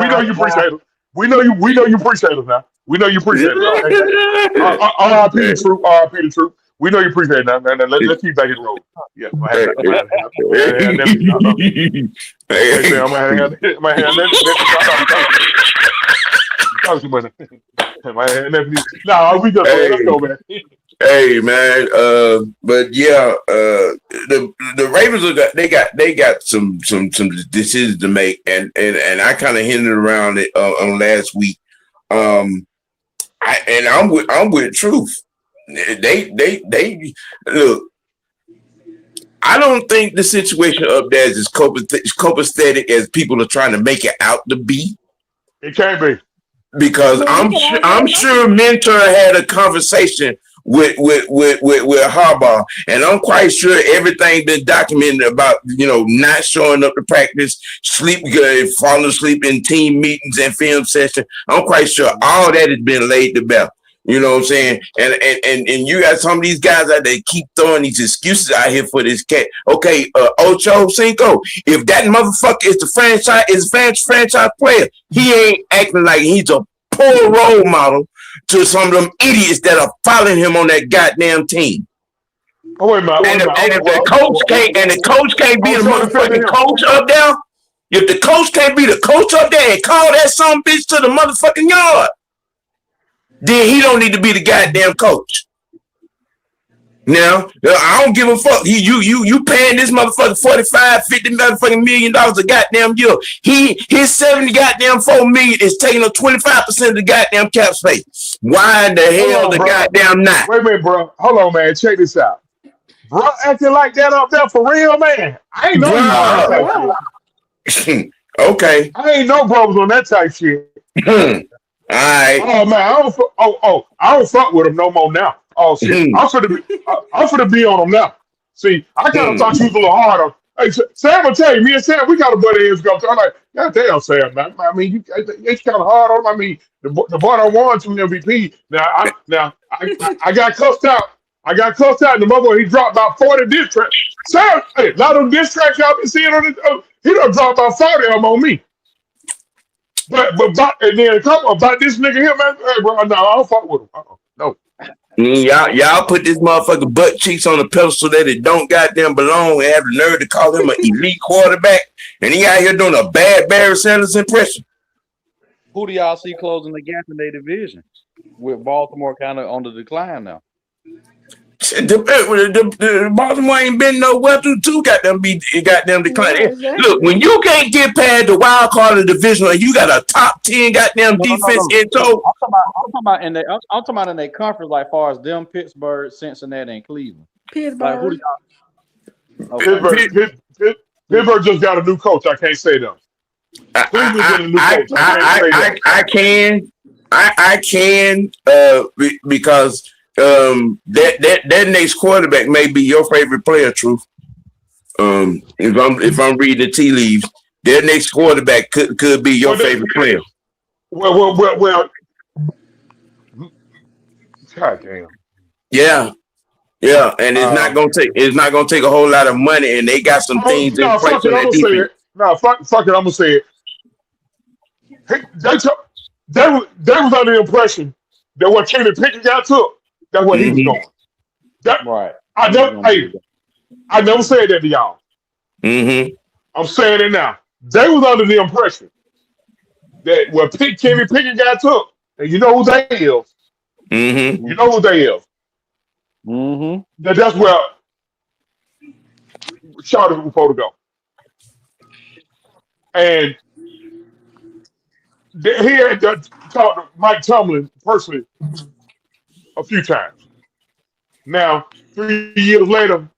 know you appreciate it. We know you appreciate it now. We know you appreciate it. R.I.P. the Troop. R.I.P. the Troop. We know you appreciate it now. Let's keep back in the road. Yeah, I'm gonna talk too much. No, we just let's go, man. Hey man, but yeah, the Ravens they got some decisions to make, and I kind of hinted around it on last week. I'm with Truth. They look. I don't think the situation up there is as copacetic as people are trying to make it out to be. It can't be. Because I'm sure Mentor had a conversation with Harbaugh, and I'm quite sure everything been documented about not showing up to practice, falling asleep in team meetings and film sessions. I'm quite sure all that has been laid to bear. You know what I'm saying? And you got some of these guys out there keep throwing these excuses out here for this cat. Okay, Ocho Cinco, if that motherfucker is the franchise player, he ain't acting like he's a poor role model to some of them idiots that are following him on that goddamn team. Oh, wait a minute. And if the coach can't be the motherfucking coach up there, if the coach can't be the coach up there and call that some bitch to the motherfucking yard. then he don't need to be the goddamn coach. Now, I don't give a fuck. You paying this motherfucker $45-50 motherfucking $million a goddamn year. His 70 goddamn $4 million is taking up 25% of the goddamn cap space. Why the hell the goddamn not? Wait a minute, bro. Hold on, man. Check this out. Bro, acting like that up there for real, man. I ain't know you on that type shit. Okay. I ain't know brothers on that type shit. All right. Oh man, I don't fuck with him no more now. Oh shit, I'm finna be on him now. See, I kind of thought you was a little harder. Hey, Sam will tell you, me and Sam, we got a buddy heads go. I'm like, God damn, Sam, man. I mean, it's kind of hard on him. I mean, the boy don't want to MVP. Now, I got cussed out. I got cussed out, and the mother he dropped about 40 diss tracks. Sam, hey, a lot of them diss tracks y'all been seeing on this, he done dropped about 40 of them on me. But and then a couple about this nigga here, man. Hey, bro, no, I don't fuck with him. No. Y'all put this motherfucker butt cheeks on the pedestal that it don't goddamn belong and have the nerve to call him an elite quarterback, and he out here doing a bad Barry Sanders impression. Who do y'all see closing the gap in their division? With Baltimore kind of on the decline now. The Baltimore ain't been nowhere to goddamn decline. Yeah, exactly. Look, when you can't get past the wild card of the division and you got a top 10 goddamn defense in tow. I'm talking about in their conference, like far as them, Pittsburgh, Cincinnati, and Cleveland. Pittsburgh. Like, who do y'all? Okay. Pittsburgh just got a new coach. I can't say them. Cleveland got a new coach. I can because that next quarterback may be your favorite player, Truth. If I'm reading the tea leaves, their next quarterback could be your favorite player. Well. God damn. Yeah, and it's not gonna take a whole lot of money, and they got some things in place on that defense. Fuck it, I'm gonna say it. Hey, they was under the impression that what Kenny Pickett got took, that's what he was going. Right. I never said that to y'all. I'm saying it now. They was under the impression that what Kenny Pickett got took, and you know who they is. You know who they is. That's where Charlie was supposed to go. And he had to talk to Mike Tomlin personally a few times. Now, 3 years later,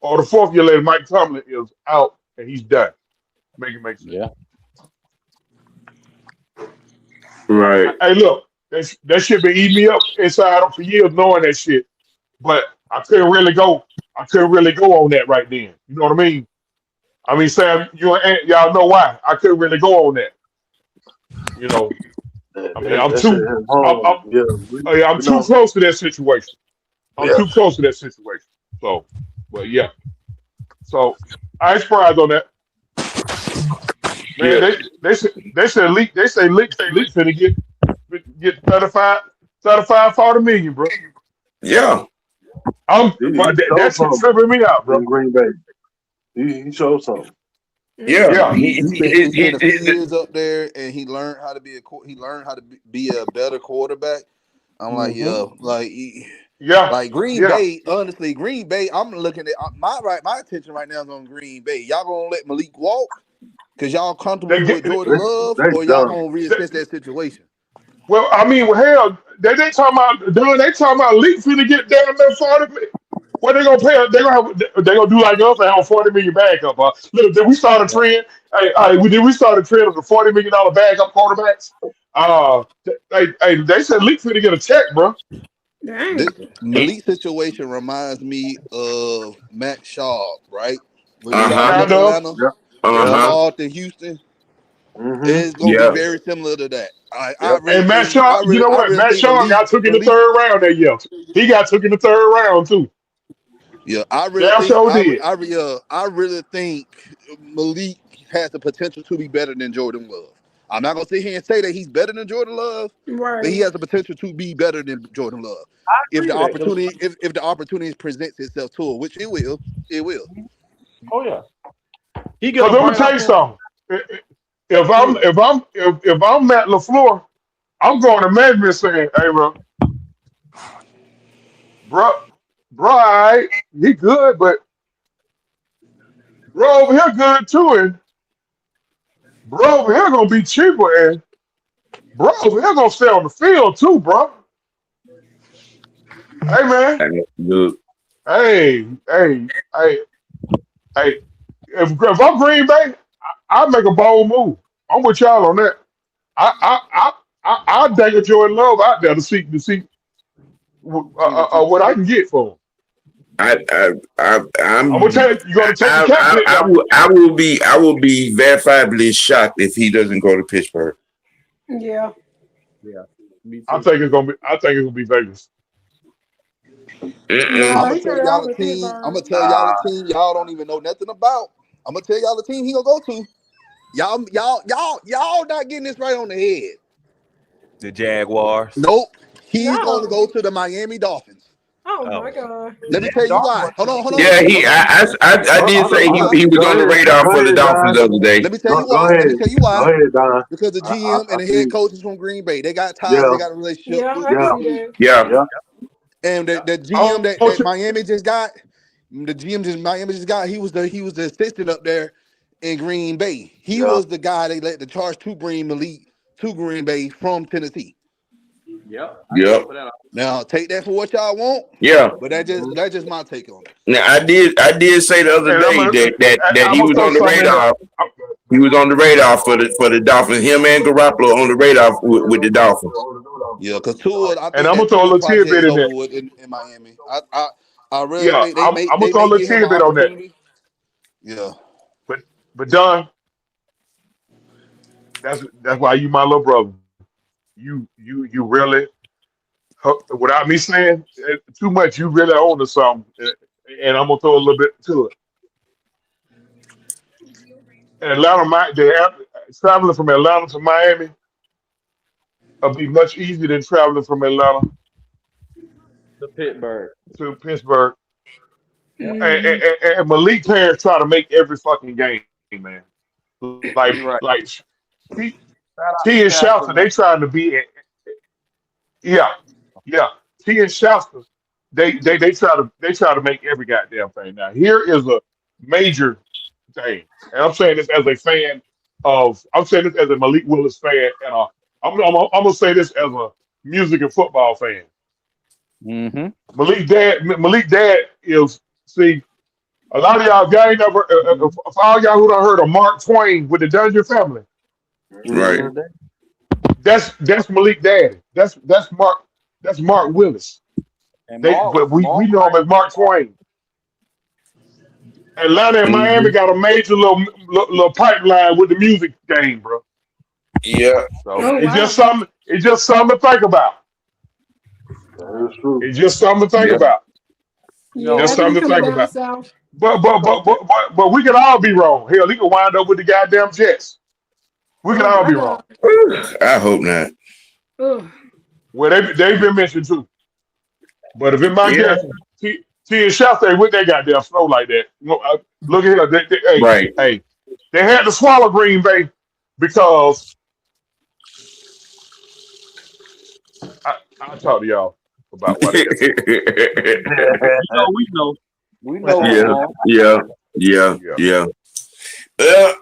or the 4th year later, Mike Tomlin is out and he's done. Make sense. Yeah. Right. Hey, look, that shit been eating me up inside for years knowing that shit. But I couldn't really go on that right then. You know what I mean? I mean, Sam, y'all know why. I couldn't really go on that. You know, I mean, I'm too close to that situation. I'm too close to that situation. So, well, yeah. So I ain't surprised on that. Man, they say leak finna get 35, 40 million, bro. Yeah. That's tripping me out, bro. Green Bay. He showed something. Yeah. He spent a few years up there, and he learned how to be a better quarterback. I'm like, like Green Bay. Honestly, Green Bay. I'm looking at my attention right now is on Green Bay. Y'all gonna let Malik walk because y'all comfortable with Jordan Love, or y'all gonna reassess that situation? Well, I mean, hell, they talking about Leak finna get down there 40 million. What they gonna pay? They gonna do like us and have a $40 million backup. Look, did we start a trend? Did we start a trend of the $40 million backup quarterbacks? They said Leak finna get a check, bro. This Malik situation reminds me of Matt Schaub, right? When he got Atlanta, to Houston. It's gonna be very similar to that. And Matt Schaub, you know what? Matt Schaub got took in the 3rd round that year. He got took in the 3rd round too. Yeah, I really think Malik has the potential to be better than Jordan Love. I'm not gonna sit here and say that he's better than Jordan Love, but he has the potential to be better than JordanOve if the opportunity presents itself to him, which it will. Oh yeah. Let me tell you something. If I'm Matt LaFleur, I'm going to management saying, hey, bro, all right, he good, but bro over here good too, and bro over here gonna be cheaper, and bro over here gonna stay on the field too, bro. Hey man, Look, hey, hey, hey, hey. If I'm Green Bay, I make a bold move. I'm with y'all on that. I take a Jordan Love out there to see what I can get for him. I'm gonna tell you, you gotta take the cap hit now. I will be verifiably shocked if he doesn't go to Pittsburgh. Yeah. I think it's gonna be Vegas. No, I'm gonna he tell said y'all out the with team. I'm Pittsburgh. gonna tell y'all the team y'all don't even know nothing about. I'm gonna tell y'all the team he gonna go to. Y'all not getting this right on the head. The Jaguars. Nope. He's No. gonna go to the Miami Dolphins. Oh Oh. my God. Let me tell you why. Hold on. Yeah, I did say he was on the radar for the Dolphins the other day. Let me tell you why. Let me tell you why. Because the GM and the head coach is from Green Bay. They got ties. They got a relationship. Yeah, with I can the see team. that. Yeah. And the GM that Miami just got, Miami just got. He was the assistant up there in Green Bay. He was the guy they let the charge to bring Malik to Green Bay from Tennessee. Yep. Now take that for what y'all want. Yeah. But that's just my take on it. Now I did say the other day that I'm he gonna was throw on the something in there. radar. He was on the radar for the Dolphins. Him and Garoppolo on the radar with the Dolphins. Yeah, because Tua, I And think I'm gonna that throw a Tua little project tidbit is in over there. with in Miami. I really Yeah, think I'm gonna they throw a may little give him an tidbit on that. opportunity. Yeah. But Don, that's why you my little brother. You really, without me saying too much, you really own to something. And I'm gonna throw a little bit to it. Traveling from Atlanta to Miami will be much easier than traveling from Atlanta The Pittsburgh. to Pittsburgh. Yep. And Malik parents try to make every fucking game, man. You're right. Like T, Shout out T to and Shasta, Shasta, man. they trying to be yeah. T and Shasta, they try to make every goddamn thing. Now here is a major thing, and I'm saying this as a fan I'm saying this as a Malik Willis fan, and I'm gonna say this as a music and football fan. Mm-hmm. Malik dad is see. A lot of y'all ain't never, for all y'all who don't heard of Mark Twain with the Dungeon Family, Right. that's Malik Daddy. That's Mark Willis. And But we know him as Mark Twain. Atlanta and Miami Mm-hmm. got a major little pipeline with the music game, bro. Yeah. So Oh, it's just wow. something. It's just something to think about. That is true. It's just something to think Yeah. about. Yeah, Just after you something to coming think down about. south. But we can all be wrong. Hell, he could wind up with the goddamn Jets. We can Oh all my be wrong. God. I hope not. Ugh. Well, they've been mentioned too. But if it my Yeah. guess, T and Shasta with that goddamn flow like that. Look at here. Right. They had to swallow Green Bay because I'll talk to y'all about why they got to swallow. We know. we know what's Yeah. wrong. Yeah. Well,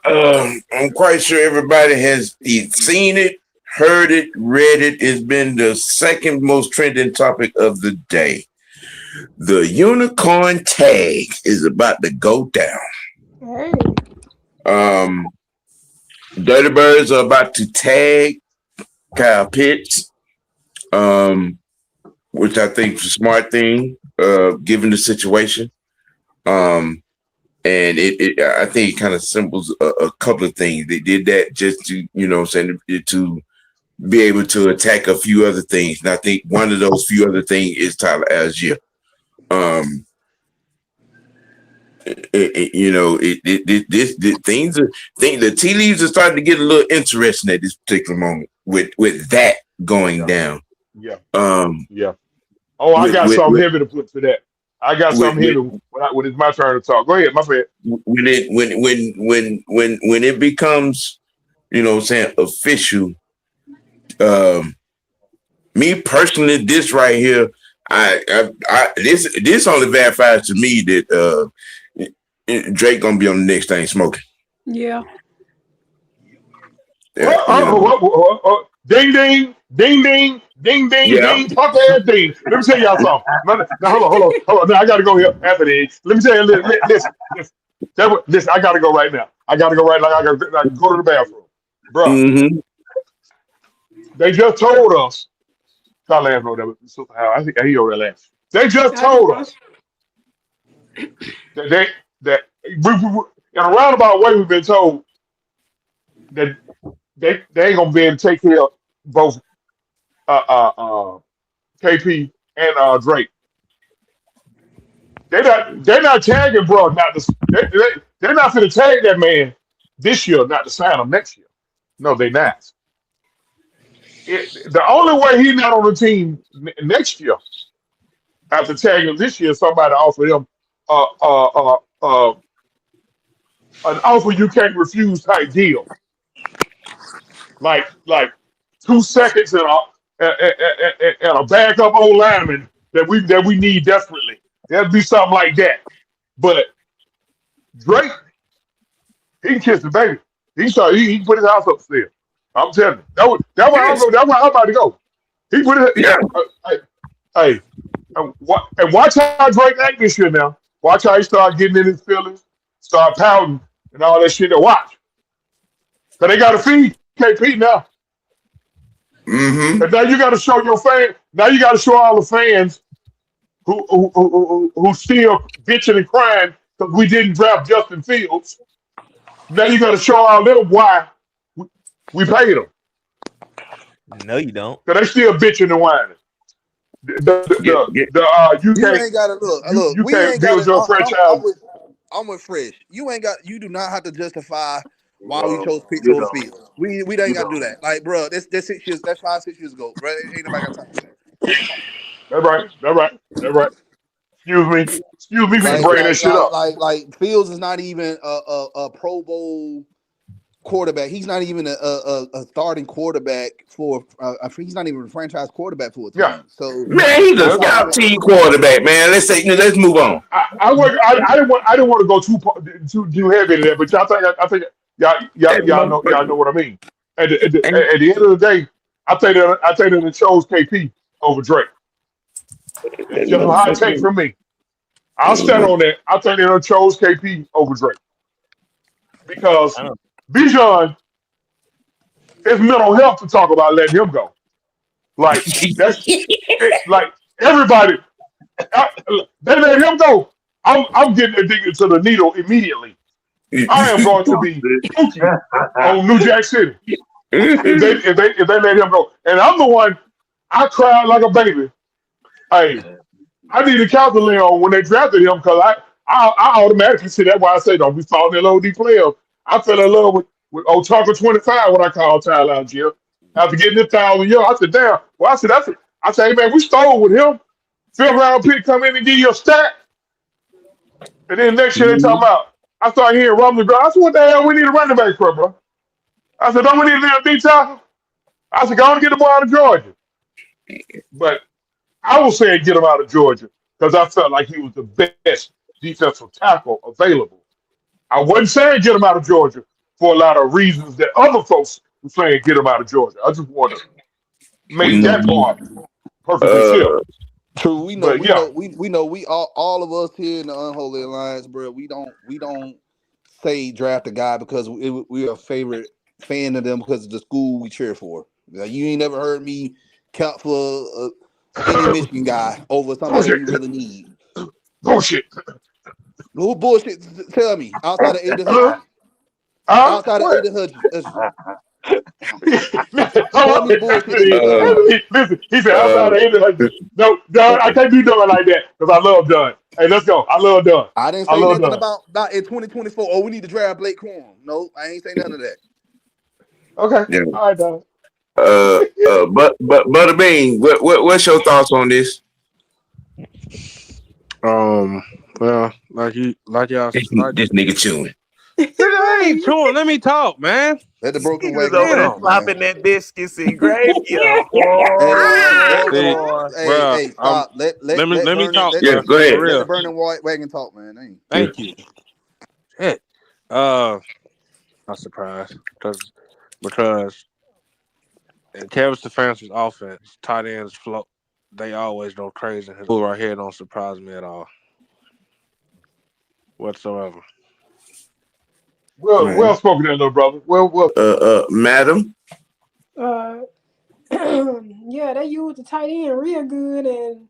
I'm quite sure everybody has seen it, heard it, read it. It's been the second most trending topic of the day. The unicorn tag is about to go down. Hey. Dirty Birds are about to tag Kyle Pitts, which I think is a smart thing, given the situation. And I think it kind of symbols a couple of things. They did that just to, to be able to attack a few other things. And I think one of those few other things is Tyler Algier. The tea leaves are starting to get a little interesting at this particular moment with that going down. Yeah. Um, Yeah. Oh, I got with, something with, heavy to put to that. I got with, something heavy with, when it's my turn to talk. Go ahead, my friend. when it becomes, official, Me personally, this right here, this only verifies to me that Drake gonna be on the next thing smoking. Yeah. Ding ding, ding ding, ding ding, ding, pump ass ding. Let me tell y'all something. Now hold on. Now I gotta go here after this. Let me tell you, listen. I gotta go right now. I gotta go right now. I gotta go to the bathroom, bro. Mm-hmm. They just told us. Stop laughing over there. I think he over there laughing. They just told us that we in a roundabout way we've been told that they ain't gonna be able to take care of both KP and Drake. They're not tagging bro. They're not gonna tag that man this year, not to sign him next year. No, they not. The only way he's not on the team next year after tagging him this year, somebody offered him an offer you can't refuse type deal. Like 2 seconds and a backup old lineman that we need desperately. That'd be something like that. But Drake, he can kiss the baby. He can put his house upstairs. I'm telling you. That's where I'm about to go. He put it. Hey, and watch how Drake act this year now. Watch how he start getting in his feelings, start pouting and all that shit. To watch. Cause they got to feed KP now. Mm-hmm. And now you got to show your fans. Now you got to show all the fans who still bitching and crying because we didn't draft Justin Fields. Now you got to show all them why we paid them. No, you don't. Because they still bitching and whining. You ain't got to look. You we can't ain't build your franchise. I'm with Fresh. You do not have to justify why we chose pick Jordan Fields. We ain't got to do that. Like, bro, that's 6 years. That's 5-6 years ago, bro. Ain't nobody got time for that. That's right. Excuse me for bringing that shit up. Like Fields is not even a Pro Bowl quarterback. He's not even a starting quarterback for. He's not even a franchise quarterback for a team. Yeah. So man, he's a scout team quarterback. Man, let's move on. I didn't want to go too heavy into that, but I think y'all know what I mean. At the end of the day, I think they chose KP over Drake. It's just a hot take from me. I'll stand on that. I think they chose KP over Drake because Bijan, it's mental health to talk about letting him go. Like that's like everybody. They let him go. I'm getting addicted to the needle immediately. I am going to be spooky on New Jack City if they let him go. And I'm the one. I cried like a baby. Hey, I need a counseling on when they drafted him because I automatically see that's why I say don't be falling in love with these players. I fell in love with Otaku 25 when I called Tyler out here. After getting this 1,000 yards, I said, damn. Well, I said, hey man, we stole with him. 5th round pick come in and give you a stat. And then next year they talking about, I started hearing rumbling. I said, what the hell we need a running back for, bro? I said, don't we need a little D tackle? I said, go on and get the boy out of Georgia. But I was saying get him out of Georgia because I felt like he was the best defensive tackle available. I wasn't saying get him out of Georgia for a lot of reasons that other folks were saying get him out of Georgia. I just want to make that part perfectly clear. True, we know we all of us here in the Unholy Alliance, bro. We don't say draft a guy because we are a favorite fan of them because of the school we cheer for. Like, you ain't never heard me count for any Michigan guy over somebody you really need. Bullshit. No bullshit. Tell me outside of Aiden Hutchins. Outside of Aiden Hutchins. Listen, he said outside of Aiden Hutchins. No, Don, I can't be doing like that because I love Don. Hey, let's go. I love Don. I didn't say nothing about in 2024. Oh, we need to draft Blake Corum. No, I ain't say none of that. Okay. Yeah. All right, Don. But Butterbean, what's your thoughts on this? Well, like y'all, this nigga chewing. I ain't chewing. Let me talk, man. Let the broken He was wagon over there talk, man. flopping that biscuits and gravy. Hey, Oh, hey, stop. Let let me talk, Yeah, bro. go let ahead. the burning wagon talk, man. Thank you. Shit. Not surprised because in Kevin Stefanski's offense, tight ends float. They always go crazy. His move right here don't surprise me at all whatsoever. Well spoken, there, little brother. Well. Madam. Yeah, they used the tight end real good, and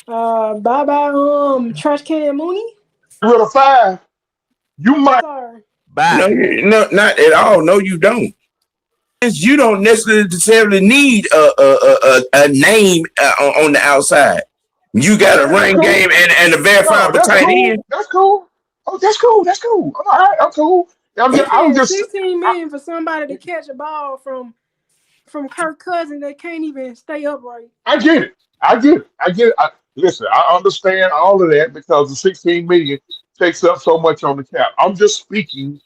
bye trash can Mooney. Rid of 5. You might. Sorry. bye. No, not at all. No, you don't. You don't necessarily need a name on the outside. You got a run game and a verifiable tight end. That's cool. Oh, that's cool. I'm all right. I'm cool. I'm just $16 million for somebody to catch a ball from Kirk Cousins that can't even stay upright. I get it. Listen, I understand all of that because the $16 million takes up so much on the cap. I'm just speaking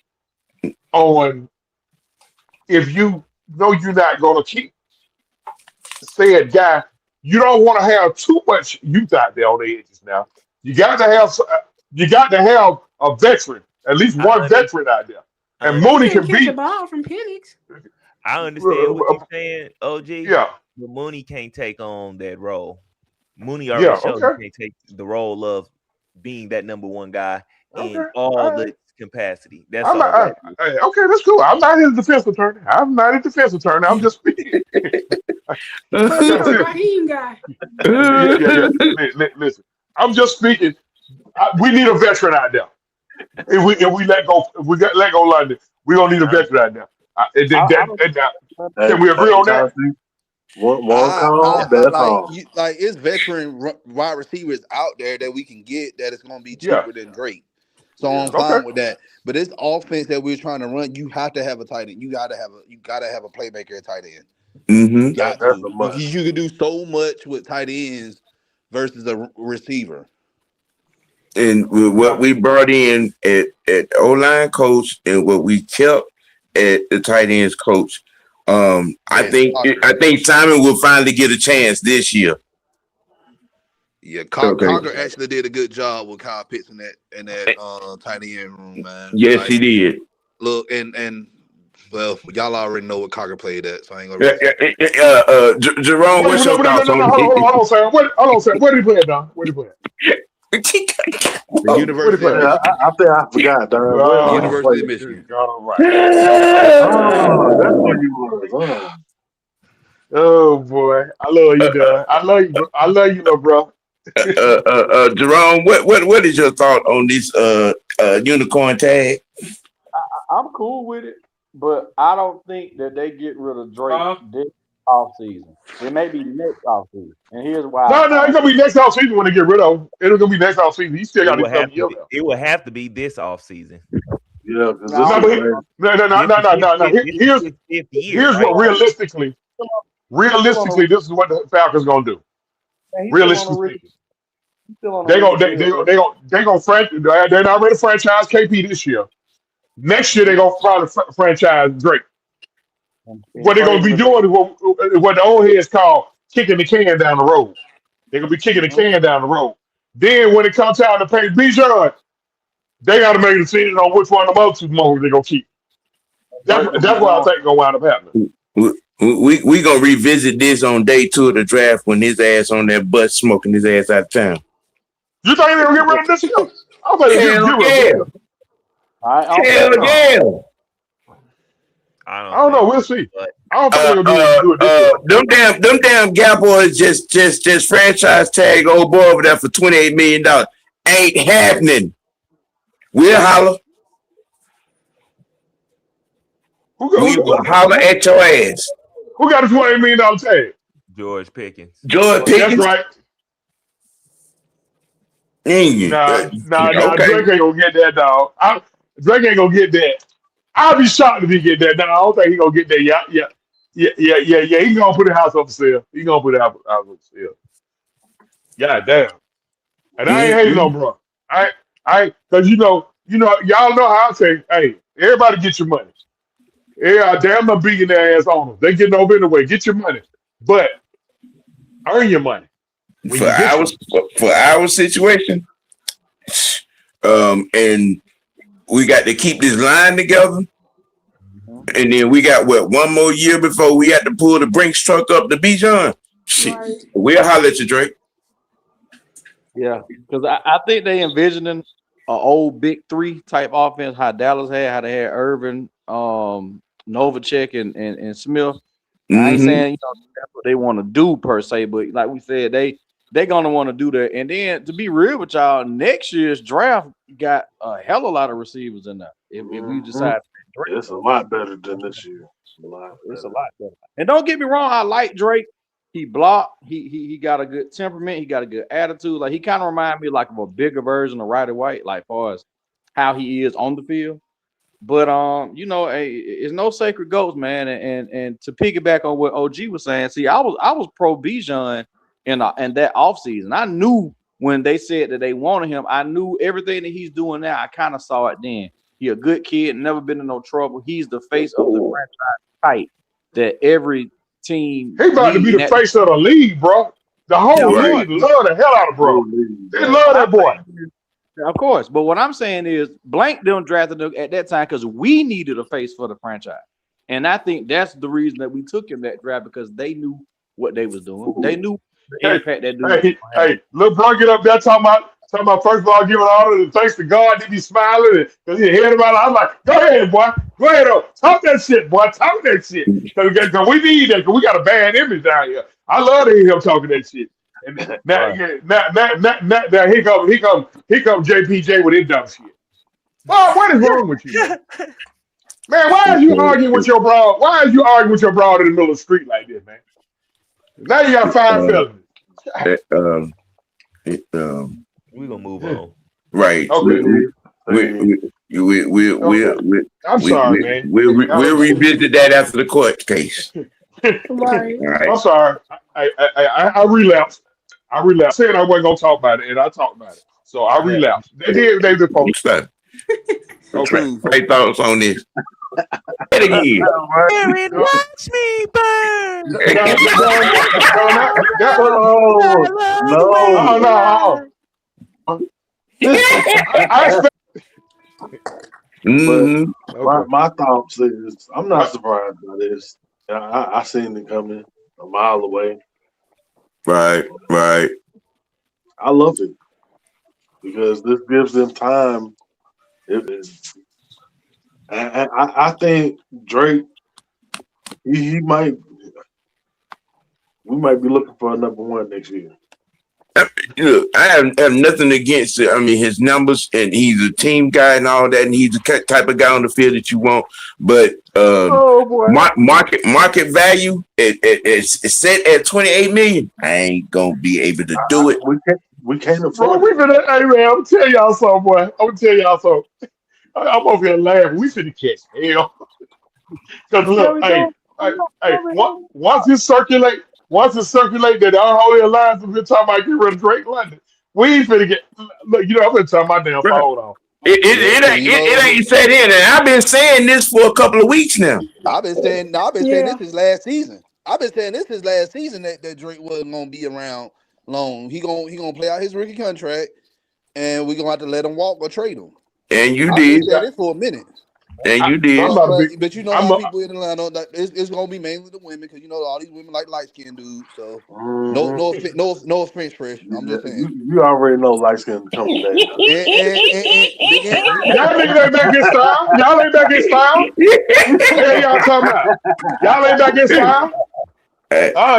on if you know you're not going to keep said guy, you don't want to have too much youth out there on the edges. Now you got to have a veteran, at least one veteran out there, and Mooney can catch be a ball from Penix. I understand what you're saying, OG. Yeah, but Mooney can't take on that role. Mooney already showed he can't take the role of being that number one guy in all the capacity. That's all. Okay, that's cool. I'm not his defense attorney. I'm just speaking. Raheem guy. Yeah. Listen, I'm just speaking. We need a veteran out there. If we let go London, we don't need a veteran out there. Can we agree on that? Like it's veteran wide receivers out there that we can get that is going to be cheaper than Drake. So I'm fine with that. But this offense that we're trying to run, you have to have a tight end. You gotta have a playmaker at tight end. Mm-hmm. Because you can do so much with tight ends versus a receiver. And with what we brought in at O-line coach and what we kept at the tight ends coach, I think Simon will finally get a chance this year. Yeah, Conger actually did a good job with Kyle Pitts in that tight end room, man. Yes, he did. Look, and well, y'all already know what Conger played at, so I ain't gonna. Jerome, what's your thoughts on Hold on, Sam. Where did he play at, Don? Where did he play at? The University of Michigan. I think I forgot, Don. University of Michigan. All right. That's where you was. Oh boy, I love you, Don. I love you, little bro. Jerome, what is your thought on this unicorn tag? I'm cool with it, but I don't think that they get rid of Drake this offseason. It may be next offseason. And here's why. No, it's gonna be next offseason when they get rid of him. It's gonna be next offseason. He still got his 7 years. It will have to be this offseason. Yeah, no. Here's what realistically, this is what the Falcons gonna do. Realistically, they're not ready to franchise KP this year. Next year they're gonna probably franchise Drake. What they're gonna be doing is what the old heads call kicking the can down the road. They're gonna be kicking the can down the road. Then when it comes out to pay Bijan, they got to make a decision on which one of the other two moves they're gonna keep. That's what I think gonna wind up happening. We gonna revisit this on day 2 of the draft when his ass on that bus smoking his ass out of town. You think they're gonna get rid of this year? I think they're gonna get rid of this. Hell yeah. I don't know. We'll see. I don't think they're gonna do it this year. Them damn Gap boys just franchise tag old boy over there for $28 million. Ain't happening. We'll holler. We will holler at your ass. Who got a $28 million tag? George Pickens. That's right. Nah, Drake ain't gonna get that, dog. Drake ain't gonna get that. I'll be shocked if he get that. Nah, I don't think he gonna get that. Yeah. He gonna put a house up for sale. He gonna put a house up for sale. God damn. And I ain't hating on bro. I because you know, y'all know how I say, hey, everybody get your money. Yeah, damn, I'm beating their ass on them. They getting over anyway. Get your money, but earn your money when For you get your our situation, and we got to keep this line together. And then we got one more year before we have to pull the Brinks truck up to Bijan. Shit, Right. we'll holler at you, Drake. Yeah, because I think they envisioning an old big three type offense, how Dallas had, how they had Irvin, Novacek, and Smith. I ain't saying that's what they want to do per se, but like we said, they're gonna want to do that. And then to be real with y'all, next year's draft got a hell of a lot of receivers in there. If we decide, it's a lot better than this year. It's a lot better. And don't get me wrong, I like Drake. He blocked. He got a good temperament. He got a good attitude. Like he kind of remind me like of a bigger version of Roddy White, like far as how he is on the field. But it's no sacred goats, man. And to piggyback on what OG was saying, see, I was pro Bijan in that offseason. I knew when they said that they wanted him, I knew everything that he's doing now. I kind of saw it then. He a good kid, never been in no trouble. He's the face of the franchise type that every team. He about to be the face of the league, bro. The whole league love the hell out of bro. They love that boy. Of course, but what I'm saying is, Blank didn't drafted him at that time because we needed a face for the franchise, and I think that's the reason that we took him that draft because they knew what they was doing. They knew the impact that dude. Hey, little bro, get up there talking about first of all giving all the thanks to God. He be smiling because he heard about it. I'm like, go ahead, boy, go ahead, talk that shit, boy, talk that shit. Because we need that because we got a bad image down here. I love to hear him talking that shit. And now here come JPJ with his dumb shit. Well, what is wrong with you, man? Why are you arguing with your bro? Why are you arguing with your bro in the middle of the street like this, man? Now you got 5 felonies. We're gonna move on. Right. Okay. I'm sorry, man. We'll revisit that after the court case. Right. Right. I'm sorry. I relapsed. I said I wasn't gonna talk about it, and I talked about it. So I relapsed. They did the post. Okay. Great thoughts on this. And again. Aaron, watch me burn. No. My thoughts is I'm not surprised by this. I seen it coming a mile away. Right. I love it because this gives them time. I think Drake, we might be looking for a number one next year. Look, I have nothing against it. I mean, his numbers, and he's a team guy and all that, and he's the type of guy on the field that you want. But market value is set at $28 million. I ain't gonna be able to do it. We can't afford. Hey man, I'm gonna tell y'all something, boy. I'm over here laughing. We finna catch hell. Because look, once it circulate that our Holy Alliance has been talking about getting rid of Drake London, we ain't finna get. Look, I'm gonna turn my damn phone off. It ain't set in, and I've been saying this for a couple of weeks now. I've been saying this is last season. I've been saying this is last season that Drake wasn't gonna be around long. He gonna play out his rookie contract, and we're gonna have to let him walk or trade him. And you I've did. been saying this for a minute. And you did. But you know how people in Atlanta, it's gonna be mainly the women because all these women like light skinned dudes. So no offense, Fresh. I'm just saying. You already know light skinned coming down. Y'all ain't back in style. Y'all ain't back in style. What y'all talking about? Y'all ain't back in style.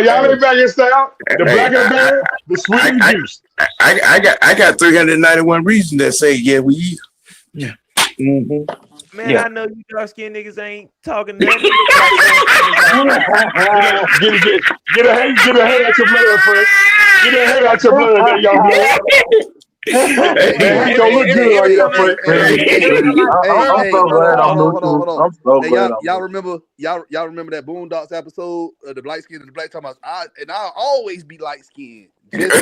Y'all ain't back in style. The black and bad, the sweet and juice. I got 391 reasons that say we. Yeah. Mm-hmm. Man, I know you dark skinned niggas ain't talking that. Get a head out your blood, friend. Get a head out your blood, that young blood. He don't look good like that, friend. I'm so glad I'm neutral. I'm so glad. Y'all remember that Boondocks episode of the light skin and the black talking about? I'll always be light skinned. Looking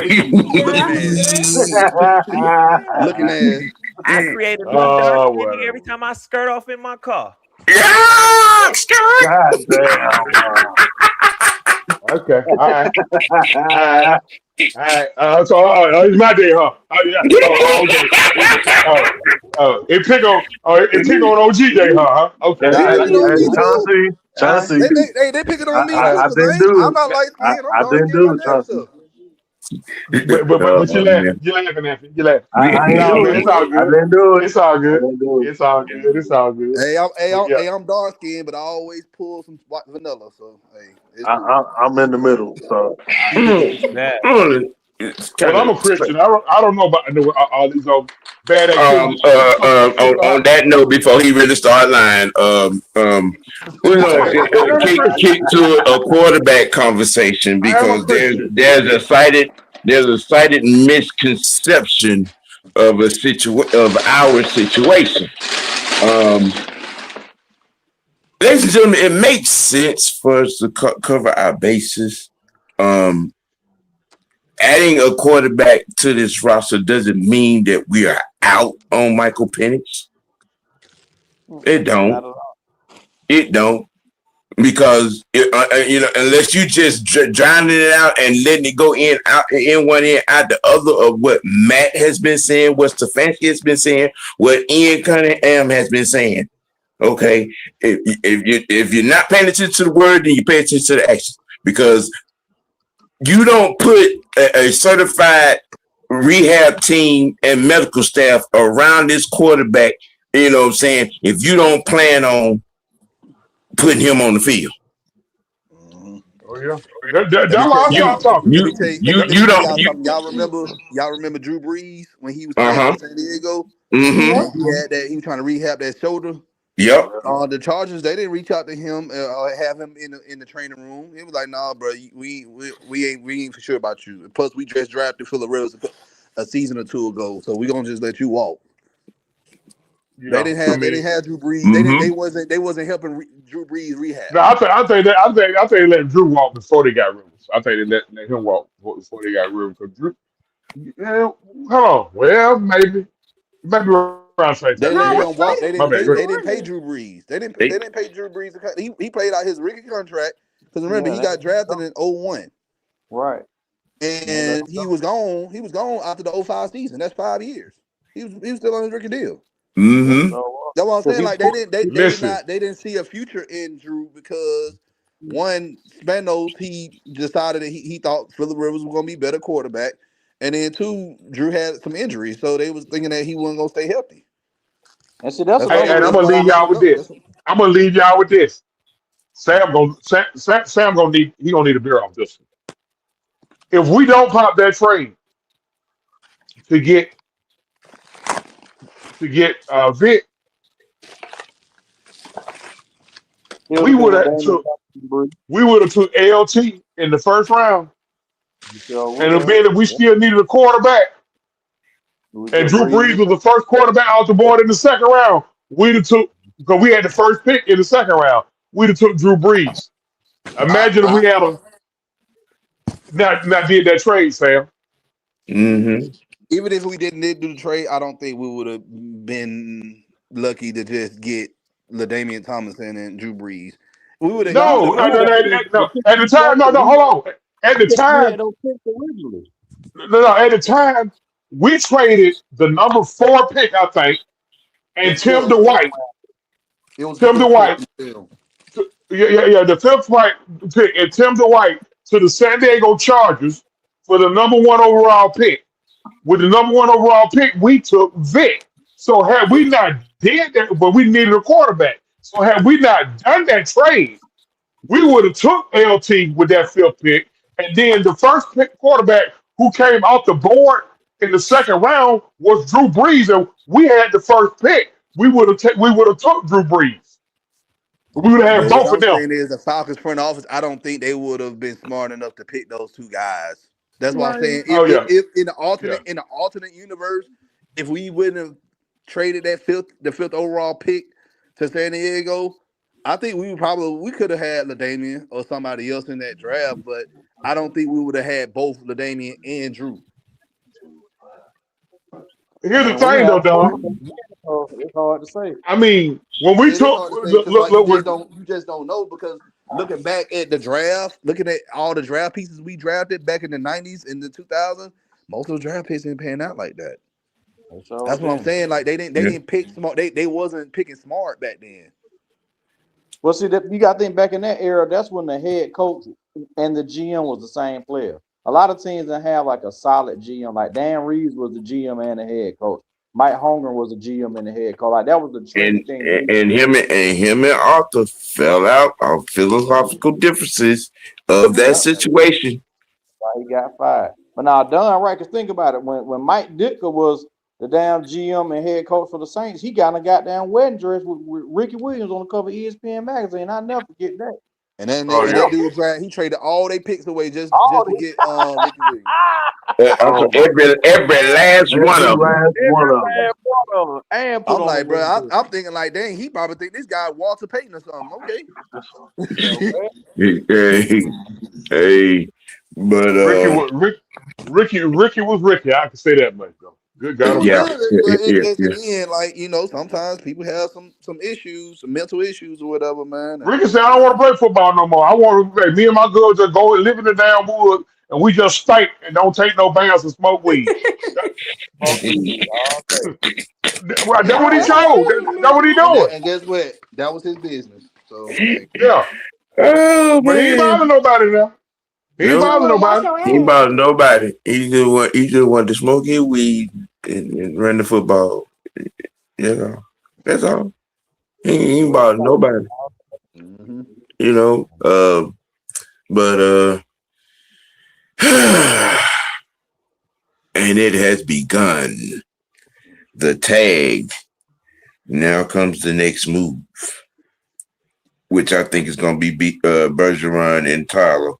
ass. I create a dark skin every time I skirt off in my car. Yeah! dog, Scott. God damn. Okay. All right. All right. All right. So it's my day, huh? Yeah. Okay. It pick on OG day, huh? Okay. They Hey, picking on me too. Chauncey. They picking on me too, I because didn't do I'm it. not light skinned. I'm I dark didn't skinned my do it, damn Chauncey. self. But you Oh, laughing. man. You're laughing at me. You're laughing. I ain't No, do man, it. it's all I good. didn't do it. It's all I good. didn't do it. It's all good. It's all good. But yeah. I'm dark skinned, but I always pull some white vanilla. So hey, it's cool. I'm in the middle. So Nah. It's Well, kind I'm of a Christian. I don't know about all these bad activities. on that note, before he really start lying, we're gonna I am a Christian. kick to a quarterback conversation I am a because Christian. there's a cited misconception of of our situation. Um, Ladies and gentlemen, it makes sense for us to cover our bases. Um, Adding a quarterback to this roster doesn't mean that we are out on Michael Penix. It don't. It don't. Because unless you just drowning it out and letting it go in one end, out the other, of what Matt has been saying, what Stefanski has been saying, what Ian Cunningham has been saying. Okay, if you're not paying attention to the word, then you pay attention to the action, because you don't put a certified rehab team and medical staff around this quarterback. You know what I'm saying? If you don't plan on putting him on the field. Oh yeah. That's Let me why tell I y'all. start talking. Let me tell You y'all don't. something. Y'all remember Drew Brees when he was playing Uh-huh. for San Diego? Mm-hmm. He was trying to rehab that shoulder. Yep. The Chargers, they didn't reach out to him or have him in the training room. It was like, nah, bro, we ain't for sure about you. Plus, we just drafted Phillip Rivers a season or two ago, so we gonna just let you walk. Yeah. They didn't have Drew Brees. Mm-hmm. They wasn't helping Drew Brees rehab. No, I think they let Drew walk before they got Rivers. I think they let him walk before they got Rivers. Because Drew, yeah, hold on. Well, maybe around the same They time. let No, Yeah. him walk. wait, My bad. Go They ahead. didn't pay wait. Drew Brees. They They, didn't pay Drew Brees. He played out his rookie contract because remember Yeah, he that, got drafted in '01 right. and he was gone. He was gone after the '05 season. That's 5 years. He was still on his rookie deal. mm-hmm. That's what I'm saying. Like Listen, they didn't see a future in Drew because one, Spanos, he decided that he thought Phillip Rivers was gonna be better quarterback. And then two, Drew had some injuries, so they was thinking that he wasn't gonna stay healthy. And see, that's That's the and only another I'm thing. reason gonna why leave they let y'all him with go. this. Sam gonna need a beer off this one. If we don't pop that train to get Vic, It would we have been would the have Daniel took Brees. LT in the first round, You sure and would then if we have. still needed a quarterback, We and took Drew Breeze. Brees was the first quarterback out the board in the second round, we'd have took, because we had the first pick in the second round. We'd have took Drew Brees. Imagine if we had not did that trade, Sam. Mm-hmm. Even if we didn't do the trade, I don't think we would have been lucky to just get LaDainian Tomlinson and Drew Brees. We would have. No, No, no, no, no, no, the no. picture At the we time, no, drafted, no, hold on. At the we time, had those picks originally. no. At the time, we traded the number 4 pick, I think, and It was the fifth round. It was the Tim fifth pick. Dwight, yeah, the 5th right pick, and Tim Dwight to the San Diego Chargers for the number 1 overall pick. With the number 1 overall pick, we took Vic. So had we not did that, but we needed a quarterback. So had we not done that trade, we would have took LT with that 5th pick, and then the first pick quarterback who came off the board in the second round was Drew Brees, and we had the first pick. We would have took Drew Brees. We would have had But what both of I'm them. saying is the Falcons front office, I don't think they would have been smart enough to pick those two guys. That's why I'm Right. saying Oh yeah, if yeah. in the alternate universe, if we wouldn't have traded the fifth overall pick to San Diego, I think we could have had LaDainian or somebody else in that draft, but I don't think we would have had both LaDainian and Drew. Here's the And we thing, had though, a Don. quarterback. It's hard to say. I mean, when we It is took hard to say look, because like look, look, you just don't know because looking back at the draft, looking at all the draft pieces we drafted back in the 90s and the 2000s, most of those draft picks didn't pan out like that. That's what I'm saying. Like they didn't pick smart. They wasn't picking smart back then. Well, see that you got to think back in that era. That's when the head coach and the GM was the same player. A lot of teams that have like a solid GM, like Dan Reeves was the GM and the head coach. Mike Holmgren was the GM and the head coach. Like that was the trendy thing. And him and Arthur fell out on philosophical differences of that situation. Why he got fired. But now Don right, because think about it. When Mike Ditka was the damn GM and head coach for the Saints, he got a goddamn wedding dress with Ricky Williams on the cover of ESPN magazine. I never forget that. And then that dude he traded all they picks away just to get Ricky Williams. Every last one of them. And I'm like, bro, I'm thinking like, dang, he probably think this guy Walter Payton or something. Okay. Hey, but Ricky was Ricky. I can say that much though. Good God. Yeah. Again, like sometimes people have some issues, some mental issues or whatever, man. Ricky said, "I don't want to play football no more. I want to me and my girl just go and live in the damn woods, and we just stink and don't take no baths and smoke weed." That's what he told. That's what he doing. And guess what? That was his business. So yeah. Oh, but he ain't bothering nobody now. He ain't bothering nobody. He ain't bothering nobody. He just want to smoke his weed and run the football. You know, that's all. He ain't bothering nobody. Mm-hmm. You know, but and it has begun. The tag. Now comes the next move, which I think is going to be Bergeron and Tyler.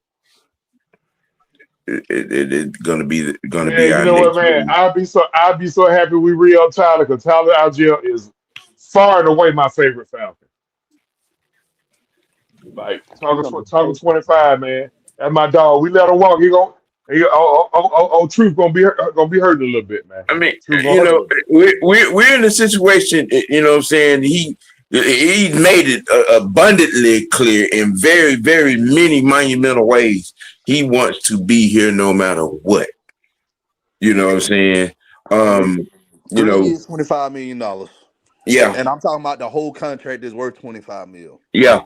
It's going to be You know what, man? I'd be so happy we re-up Tyler because Tyler Algier is far and away my favorite Falcon. Like talking 25, man. That's my dog. We let him walk. Truth gonna be hurting a little bit, man. I mean, you know, we're in a situation. You know what I'm saying? He made it abundantly clear in very, very many monumental ways. He wants to be here no matter what. You know what I'm saying? You know, years, $25 million. Yeah, and I'm talking about the whole contract is worth $25 million. Yeah,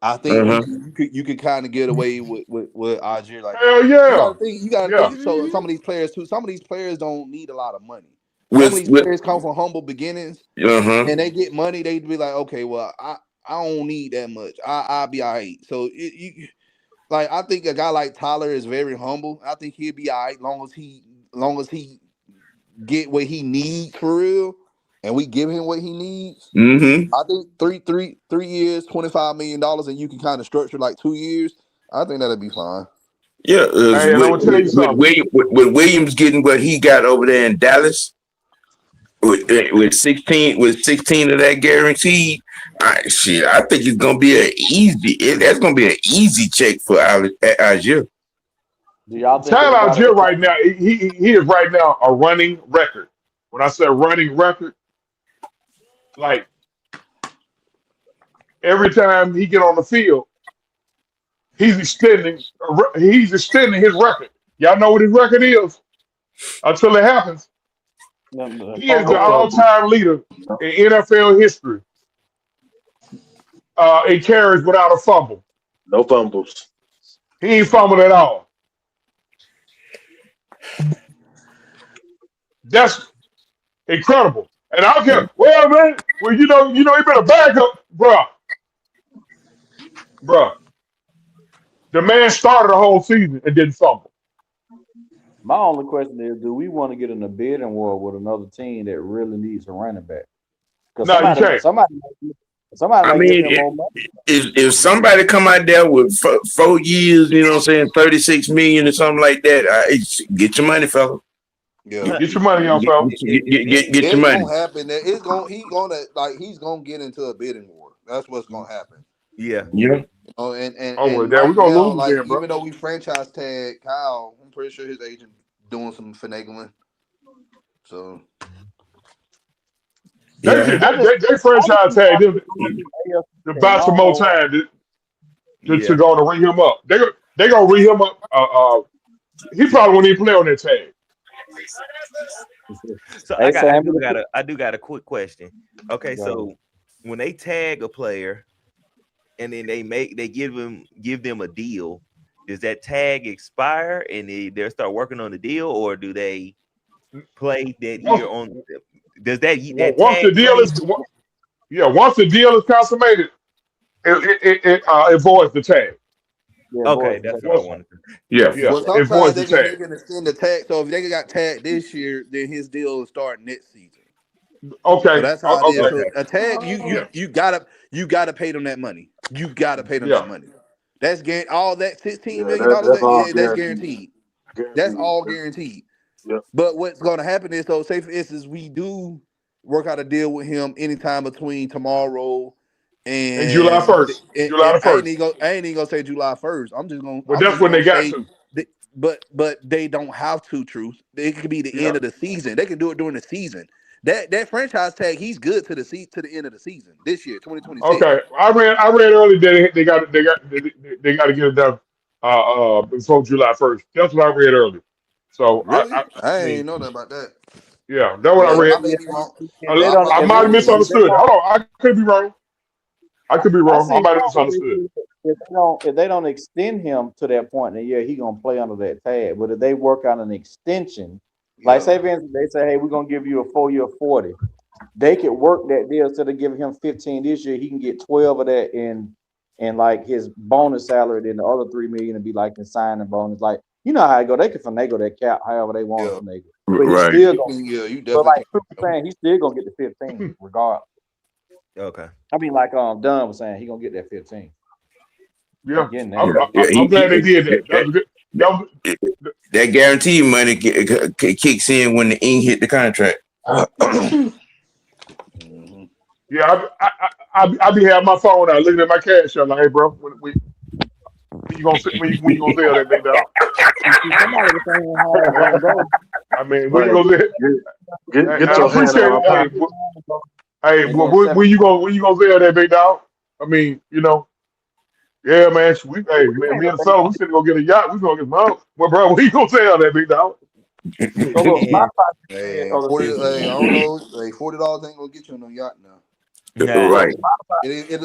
I think you could kind of get away with Algier. Like, hell yeah. You gotta think. So some of these players too. Some of these players don't need a lot of money. Some of these players come from humble beginnings, and they get money. They be like, okay, well, I don't need that much. I'll be all right. So I think a guy like Tyler is very humble. I think he'll be all right long as he get what he needs for real, and we give him what he needs. Mm-hmm. I think 3 years, $25 million, and you can kind of structure like 2 years. I think that'll be fine. Yeah, hey, and I'm gonna tell you something. With Williams getting what he got over there in Dallas, with 16 of that guaranteed, I think it's gonna be that's gonna be an easy check for Algier. Tyler Algier right now, he is right now a running record. When I say running record, like every time he get on the field, he's extending his record. Y'all know what his record is until it happens. He is the all-time leader in NFL history in carries without a fumble. No fumbles. He ain't fumbled at all. That's incredible. And I don't care. Well, man, you better back up, bruh. The man started the whole season and didn't fumble. My only question is, do we want to get in a bidding war with another team that really needs a running back? No, you can't. Somebody I mean, if somebody come out there with 4 years, you know what I'm saying, 36 million or something like that, get your money, fella. Yeah, get your money, young fella. Get your money. Gonna happen. He's gonna get into a bidding war. That's what's gonna happen. Yeah. Yeah. We're gonna lose again, bro. Even though we franchise tag Kyle, I'm pretty sure his agent doing some finagling. So They franchise tag them to buy some more time to go to ring him up. They gonna ring him up. He probably won't even play on that tag. So I do got a quick question. Okay, so when they tag a player and then they give them a deal, does that tag expire and they start working on the deal, or do they play that year on? Does that once tag the deal once the deal is consummated, it voids the tag. Okay, that's what I wanted to. Yeah. Well, sometimes they can extend the tag. So if they got tagged this year, then his deal will start next season. Okay, so that's how it is. Okay. So a tag, you gotta pay them that money. You gotta pay them that money. That's all that $16 million. That's guaranteed. That's all guaranteed. Yep. But what's going to happen is, so say for instance, we do work out a deal with him anytime between tomorrow and July 1st. I ain't even gonna say July 1st. I'm just gonna. Well, that's when they got to. But they don't have to. Truth. It could be the end of the season. They can do it during the season. That franchise tag, he's good to the end of the season this year, 2026. Okay, I read earlier that they got to get it done before July 1st. That's what I read earlier. So really? I ain't know nothing about that. Yeah, that's what I read. I may be wrong. I might have misunderstood. Hold on, I could be wrong. I might have misunderstood. If they don't extend him to that point in the year, he gonna play under that tag. But if they work on an extension, like say for instance, they say, hey, we're gonna give you a 4-year $40. They could work that deal instead of giving him 15 this year. He can get 12 of that in like his bonus salary. Then the other $3 million and be like the signing bonus. Like you know how I go. They can finagle that cap however they want to finagle. But Right. he's still gonna, you but like saying, he's still gonna get the 15 regardless. Okay. I mean, like Dunn was saying, he gonna get that 15. Yeah, I'm glad they did that. That guarantee money kicks in when the ink hit the contract. Yeah, I be having my phone out looking at my cash. I'm like, hey, bro, when you gonna sell that thing down? I mean, when you gonna get your hand out? Hey, when you gonna sell that big dog? I mean, yeah, man. Me and the fellas, we finna go get a yacht. We gonna get some. Well, bro, when you gonna sell that big dog? So look, my I don't know. Like $40 ain't gonna get you on a yacht now. Right. You can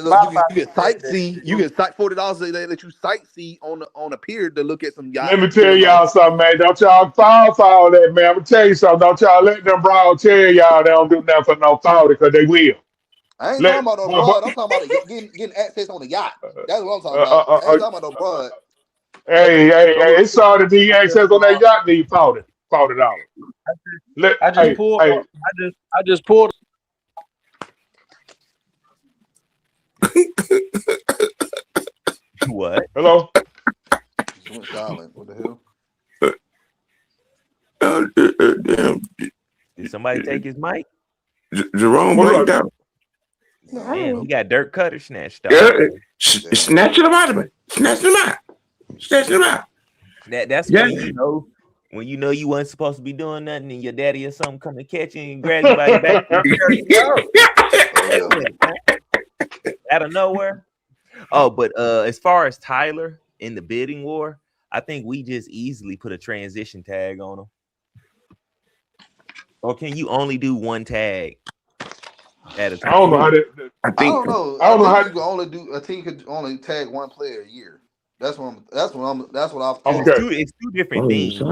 sightsee. You can $40. They let you sightsee on a pier to look at some yachts. Let me tell y'all something, man. Don't y'all fall for all that, man. I'm gonna tell you something. Don't y'all let them bros tell y'all they don't do nothing for no 40 because they will. I ain't talking about no broad. I'm talking about getting access on the yacht. That's what I'm talking about. I ain't talking about no broad. Hey, it's sorry to need access on that yacht. Need $40. I just pulled. What? Hello. Went silent. What the hell? Damn. Did somebody take his mic? Jerome break down. Man, he got Dirk Cutter snatched out. Yeah, snatch them out of it. Snatch them out. Snatch them out. That's when you know you wasn't supposed to be doing nothing, and your daddy or something come to catch you and grab you by the back out of nowhere. Oh, but as far as Tyler in the bidding war, I think we just easily put a transition tag on him. Or can you only do one tag at a time? I don't know how that. I don't know. I don't know how you can only do. A team could only tag one player a year. That's what I've. Okay. It's two different things.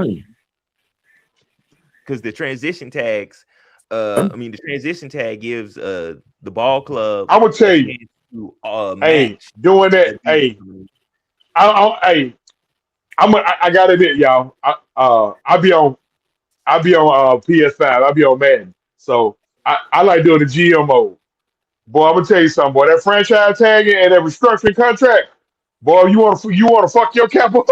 Because the transition tags, the transition tag gives the ball club. I would tell you, doing that. I got it in, y'all. I be on PS5. I be on Madden. So I like doing the GM mode. Boy, I'm gonna tell you something, boy. That franchise tagging and that restructuring contract, boy, you want to fuck your cap up.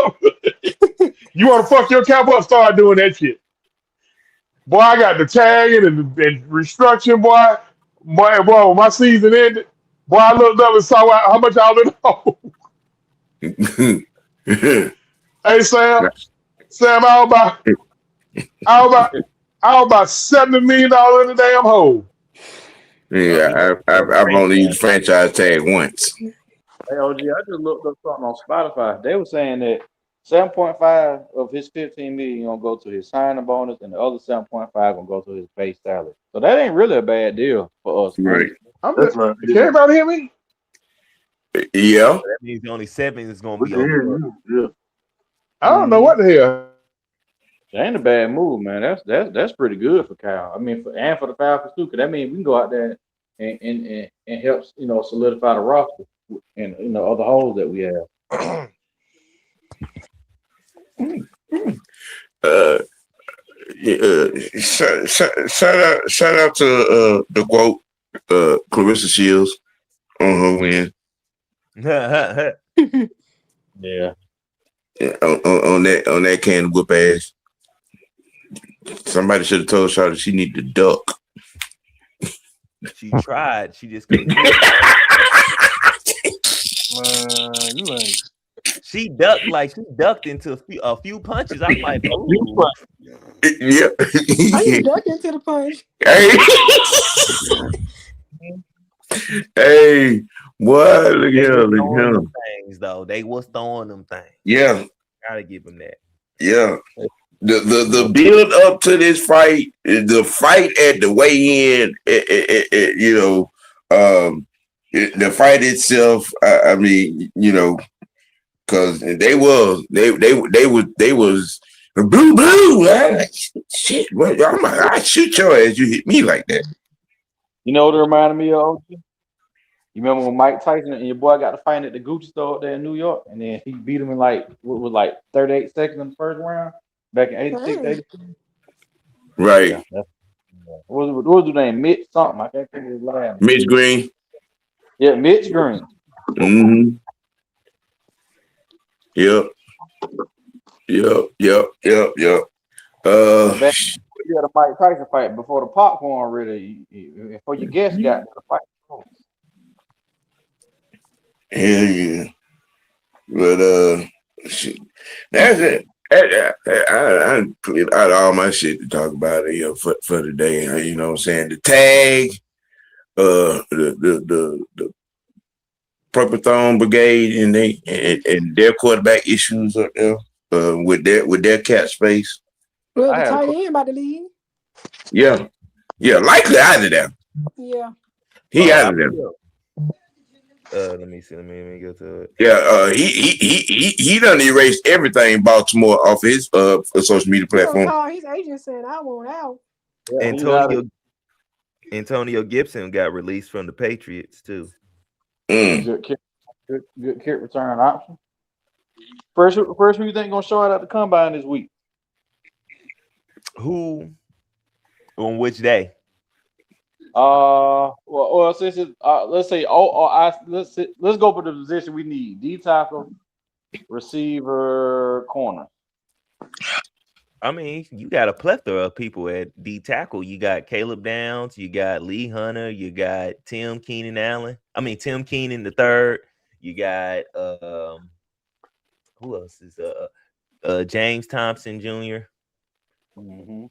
You want to fuck your cap up. Start doing that shit. Boy, I got the tagging and restructuring, boy. Boy, when my season ended, boy, I looked up and saw how much I owe. Hey, Sam, I was about $70 million in the damn hole. Yeah, I've only used franchise tag once. Hey, OG, I just looked up something on Spotify. They were saying that 7.5 of his 15 million gonna go to his signing bonus, and the other 7.5 gonna go to his base salary. So that ain't really a bad deal for us. Right. That's right. Can everybody hear me? Yeah. That means only 7 is gonna We be can hear on. you. Yeah. I don't know what the hell. That ain't a bad move, man. That's pretty good for Kyle. I mean, for the Falcons too, because that means we can go out there and help solidify the roster and other holes that we have. Shout out to the quote Clarissa Shields on her win. Yeah. On that can whoop ass. Somebody should have told Charlotte she need to duck. She tried. She just couldn't. You ain't. She ducked into a few punches. I'm like, ooh. Yeah. How you duck into the punch? Hey, what? Look at him. Things though, they was throwing them things. Yeah, gotta give him that. Yeah, the build up to this fight, the fight at the weigh-in, the fight itself. I mean, because they was blue. Shit, I shoot your ass. You hit me like that. You know what it reminded me of? You remember when Mike Tyson and your boy got to fight at the Gucci store up there in New York, and then he beat him in like 38 seconds in the first round back in 86, 87? Right. Yeah, what was his name? Mitch something. I can't think of his last name. Mitch Green. Yeah, Mitch Green. Mm-hmm. Yep. You had a Mike Tyson fight before the popcorn really. Before your guest got the fight. Hell yeah. But that's it. I cleared out all my shit to talk about it for today. You know what I'm saying? The tag, the Purple Thorn Brigade and their quarterback issues up there with their cap space. Well, the tight end about to leave. Yeah, likely out of there. Yeah, he out of there. Let me see. Let me go to it. Yeah, he done erased everything Baltimore off his social media platform. His agent said I want out. Yeah, Antonio Gibson got released from the Patriots too. Good kick return option. First, who you think gonna show out at the combine this week? Who? On which day? Well, since it's, let's say, let's go for the position we need: D tackle, receiver, corner. I mean, you got a plethora of people at D tackle. You got Caleb Downs, you got Lee Hunter, you got Tim Keenan the third. You got who else is James Thompson Jr. Mm-hmm.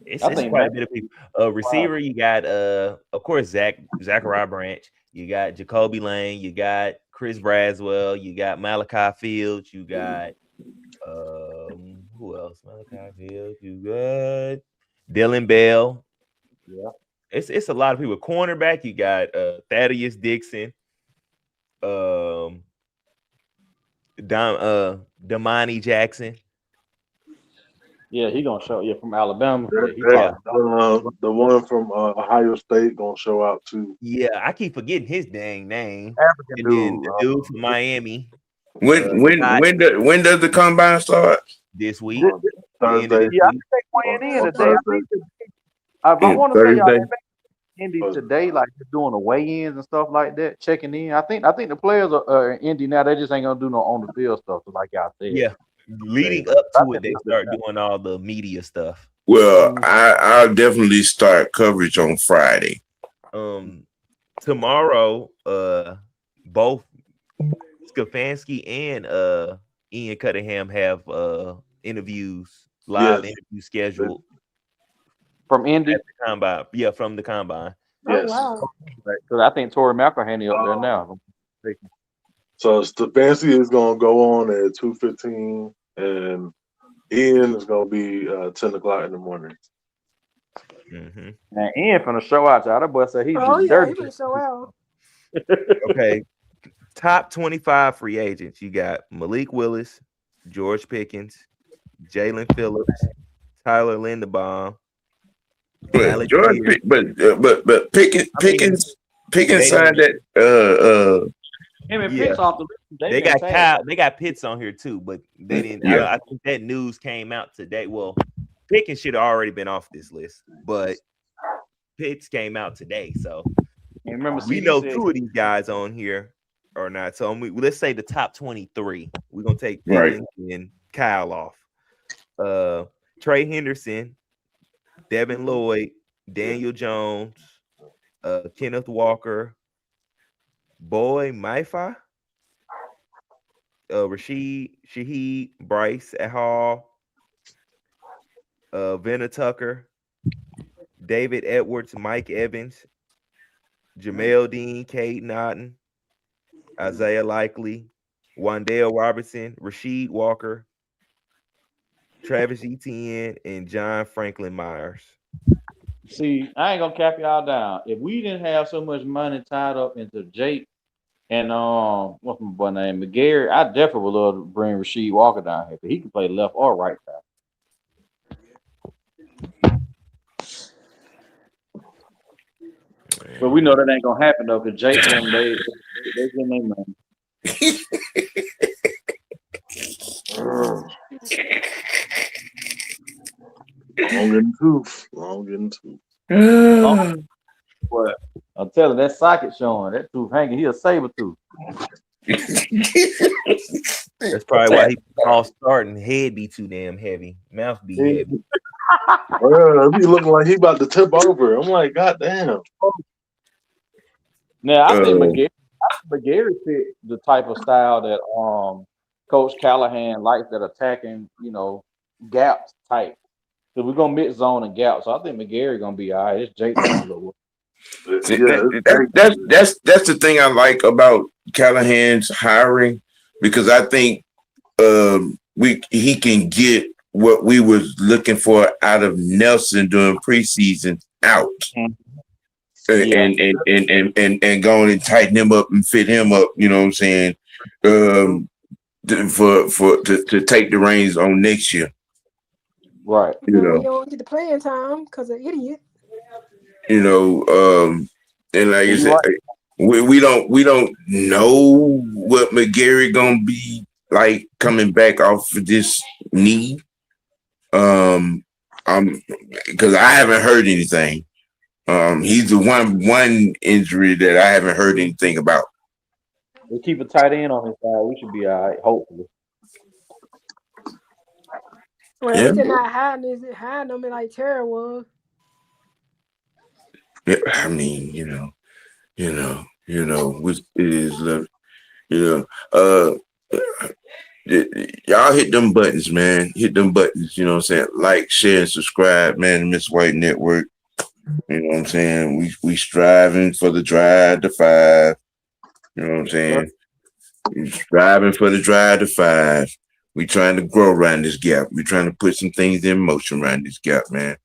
It's quite a bit of people. Receiver, you got of course Zachariah Branch, you got Jacoby Lane, you got Chris Braswell, you got Malachi Fields, you got who else? Malachi Fields, you got Dylan Bell. Yeah, it's a lot of people. Cornerback, you got Thaddeus Dixon, Damani Jackson. Yeah, he gonna show. Yeah, from Alabama. The one from Ohio State gonna show out too. Yeah, I keep forgetting his dang name. African and then the dude from Miami. When does the combine start? This week. Thursday. Yeah, I think they weighing in today. I want to say y'all Indy today, like doing the weigh-ins and stuff like that, checking in. I think the players are in Indy now. They just ain't gonna do no on the field stuff, like y'all said. Yeah. Leading up to it, they start doing all the media stuff. Well, I'll definitely start coverage on Friday. Tomorrow, both Stefanski and Ian Cunningham have live interviews scheduled from Indy. at the combine. Yeah, from the combine. Yes. wow. Because I think Torrey McElhaney up there now. So Stefanski is going to go on at 2:15, and Ian is going to be 10 o'clock in the morning. Mm-hmm. And Ian from the show out, y'all. That boy said he's Oh, yeah, dirty. he been so out. Okay. Top 25 free agents. You got Malik Willis, George Pickens, Jalen Phillips, Tyler Linderbaum. But Pickens signed that. Him and Yeah. Pitts off the list. They got Kyle, they got Pitts on here too, but they didn't. Yeah. I think that news came out today. Well, Pickens should have already been off this list, but Pitts came out today. So And remember, we know two of these guys on here or not. So let's say the top 23. We're gonna take Pickens and Kyle off. Trey Henderson, Devin Lloyd, Daniel Jones, Kenneth Walker, Boy Maifa, Rashid Shaheed, Bryce Hall, Venna Tucker, David Edwards, Mike Evans, Jamel Dean, Cade Naughton, Isaiah Likely, Wandale Robertson, Rasheed Walker, Travis Etienne, and John Franklin Myers. See, I ain't gonna cap y'all down. If we didn't have so much money tied up into Jake and what's my boy name, McGarry, I definitely would love to bring Rasheed Walker down here. He can play left or right side. But we know that ain't gonna happen though, because Jake and them, they getting their money. Long getting tooth. But I'm telling you, that socket showing, that tooth hanging, he a saber tooth. That's probably why he all starting. Head be too damn heavy, mouth be heavy. Well, he looking like he about to tip over. I'm like, God damn. Now I think McGarry fit the type of style that Coach Callahan likes, that attacking, gaps type. So we're gonna mix zone and gap. So I think McGarry gonna be all right. It's Jake. That's the thing I like about Callahan's hiring, because I think he can get what we was looking for out of Nelson during preseason out. And go on and tighten him up and fit him up, you know what I'm saying? To take the reins on next year. Right. You don't get the playing time because of idiot. And like I said, we don't know what McGarry gonna be like coming back off of this knee. Because I haven't heard anything. He's the one injury that I haven't heard anything about. We keep a tight end on his side. We should be all right, hopefully. Well, yeah. They're not hiding them like Terry was. Yeah, I mean, which is y'all hit them buttons, man. Hit them buttons, you know what I'm saying? Like, share, and subscribe, man, to Miss White Network. You know what I'm saying? We striving for the drive to 5. You know what I'm saying? We striving for the drive to 5. We trying to grow around this gap. We trying to put some things in motion around this gap, man.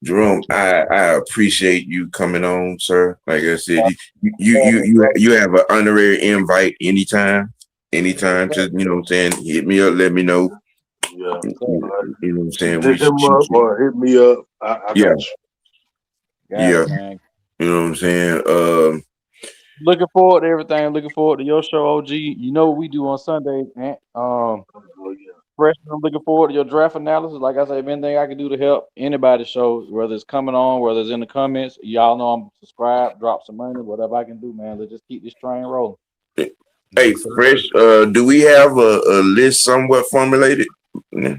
Jerome, I appreciate you coming on, sir. Like I said, you have an honorary invite anytime to, you know what I'm saying, hit me up, let me know. Yeah. You know what I'm saying? Hit him up or hit me up. I got you. Yeah. You know what I'm saying? Looking forward to everything. Looking forward to your show, OG. You know what we do on Sunday, man. Freshman, I'm looking forward to your draft analysis. Like I said, if anything I can do to help anybody's show, whether it's coming on, whether it's in the comments, y'all know I'm subscribed, drop some money, whatever I can do, man. Let's just keep this train rolling. Hey, Fresh, do we have a list somewhat formulated? No,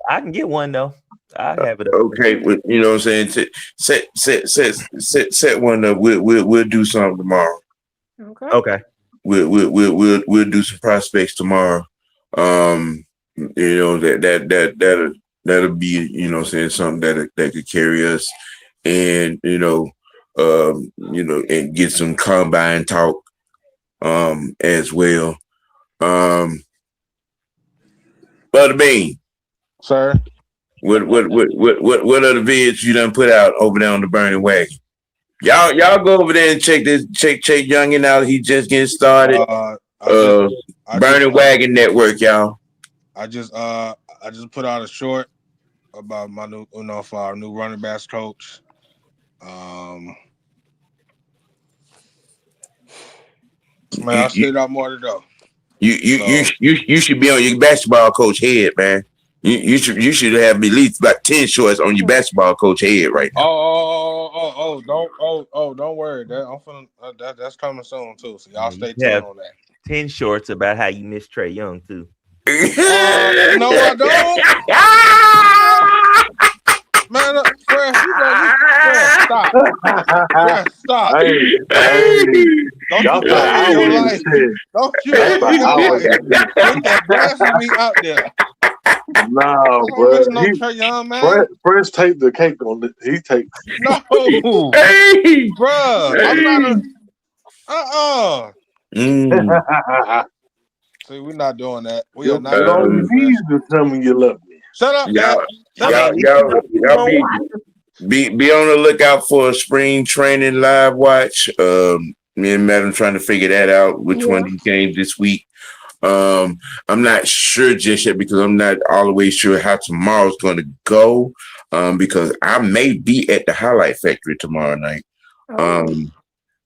I can get one though. I have it up. Okay, you know what I'm saying? Set one up. We'll do something tomorrow. Okay. We'll do some prospects tomorrow. That'll that'll be, saying something that could carry us, and and get some combine talk as well. Butterbean, sir. what other vids you done put out over there on the Burning Wagon? Y'all go over there and check Youngin out. He just getting started. Burning Wagon Network, y'all. I just put out a short about my new, for our new running backs coach. Man, I still got more to go. You should be on your basketball coach head, man. You should have at least about 10 shorts on your basketball coach head right now. Don't worry. That's coming soon too. So y'all stay tuned on that. 10 shorts about how you miss Trae Young too. No, I don't. Man, Fresh, stop. Don't you put that blasphemy out there. No, bro. No Trae Young, man. Fresh take the cake on it. He takes. No, bro. I'm not See, we're not doing that. We are not doing that. Please to tell me you love me. Shut up, y'all be on the lookout for a spring training live watch. Me and Madam trying to figure that out, which one of these games this week. I'm not sure just yet because I'm not all the way sure how tomorrow's going to go. Because I may be at the Highlight Factory tomorrow night.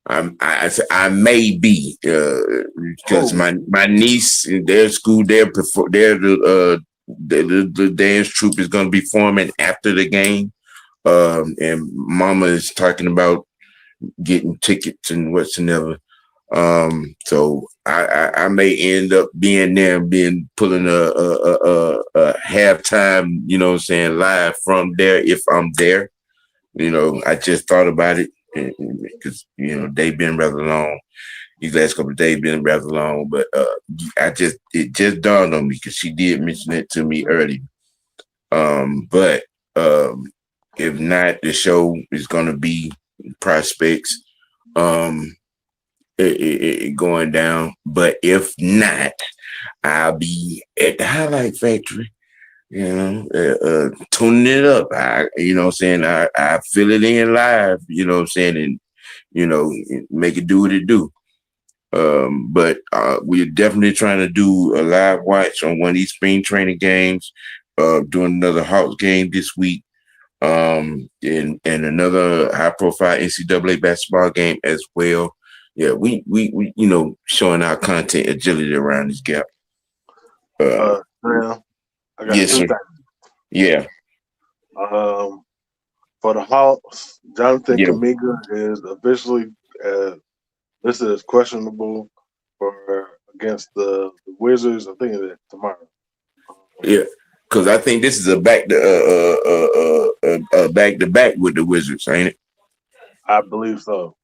I may be because my niece in their school the dance troupe is going to be forming after the game, and Mama is talking about getting tickets and whatsoever. So I may end up being there and pulling a halftime, live from there if I'm there. I just thought about it because they've been rather long. These last couple of days been rather long, but it just dawned on me because she did mention it to me earlier. But if not, the show is gonna be prospects going down. But if not, I'll be at the Highlight Factory, tuning it up. I fill it in live, and make it do what it do. But we're definitely trying to do a live watch on one of these spring training games, doing another Hawks game this week, and another high profile NCAA basketball game as well. Yeah, we showing our content agility around this gap. I got yes, sir. Yeah. For the Hawks, Jonathan Kuminga is officially listed as questionable against the Wizards. I think it's tomorrow. Yeah, because I think this is a back to back with the Wizards, ain't it? I believe so.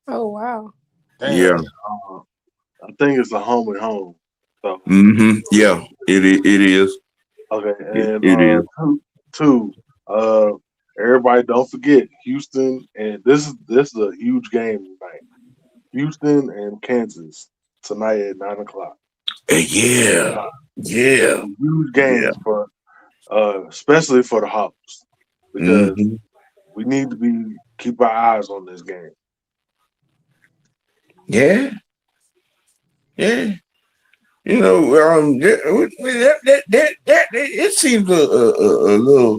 Oh wow. Damn. Yeah. I think it's a home and home. So. Yeah, it is. Okay, and it is. Two. Everybody, don't forget Houston, and this is a huge game tonight. Houston and Kansas tonight at 9:00. Yeah. Huge games for, especially for the Hawks, because we need to keep our eyes on this game. Yeah. It seems a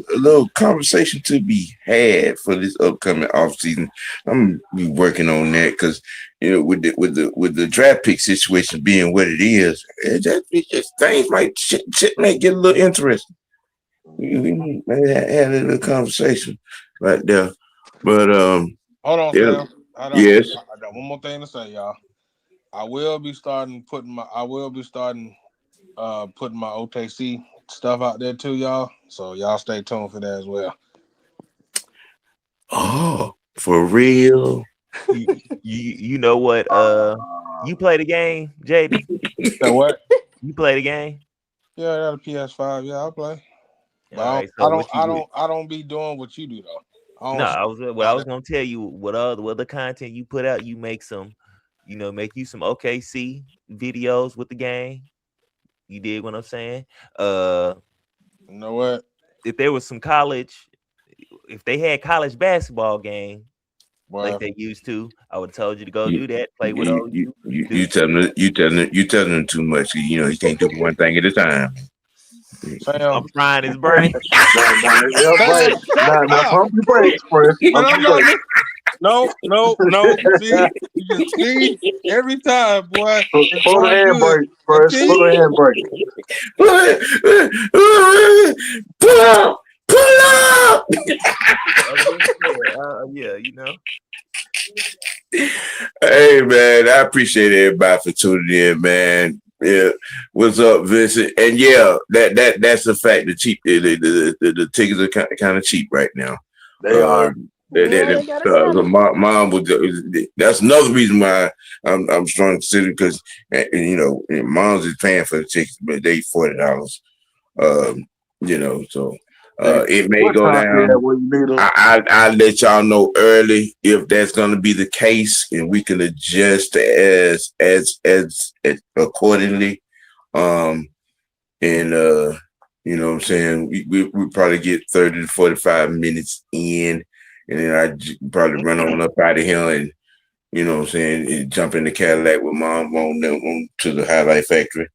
little conversation to be had for this upcoming offseason. I'm be working on that because with the draft pick situation being what it is, things shit might get a little interesting. We might have a little conversation right there, but hold on, Sam. Yes, I got one more thing to say, y'all. I will be starting putting my OKC stuff out there too, y'all. So y'all stay tuned for that as well. Oh, for real? You know what? You play the game, JD? So what? You play the game? Yeah, I got a PS5. Yeah, I'll play. All right, so I don't be doing what you do though. No, I was gonna tell you what other content you put out. You make some, make you some OKC videos with the game. You dig what I'm saying? You know what? If there was some if they had college basketball game like they used to, I would have told you to go do that. Play with those. You telling them too much. He can't do one thing at a time. I'm trying his brain. Pump your brakes, Chris. No. See, every time, boy. Pull the handbrake, Chris. Pull the handbrake. Pull up. Yeah, Hey man, I appreciate everybody for tuning in, man. Yeah, what's up, Vincent? And yeah, that's the fact. The cheap, the tickets are kind of cheap right now. They are. Mom was. That's another reason why I'm strong consider because Mom's is paying for the tickets, but they $40. So. It may go down. I'll let y'all know early if that's going to be the case, and we can adjust as accordingly. You know what I'm saying? We probably get 30 to 45 minutes in, and then I probably run on up out of here and you know what I'm saying, and jump in the Cadillac with Mom on to the Highlight Factory.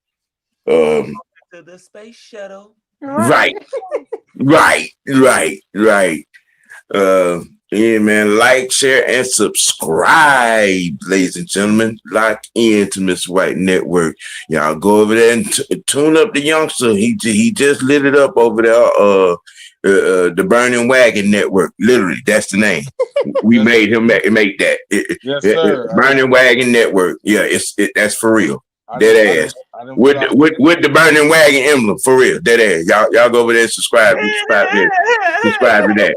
To the space shuttle. Right. Yeah, man. Like, share, and subscribe, ladies and gentlemen. Lock in to Mr. White Network. Y'all go over there and tune up the youngster. He just lit it up over there. The Burning Wagon Network. Literally, that's the name. We made him make that. Yes, sir. Burning Wagon Network. Yeah, that's for real. Dead ass. With the Burning Wagon emblem, for real. Dead ass. Y'all go over there and subscribe to that.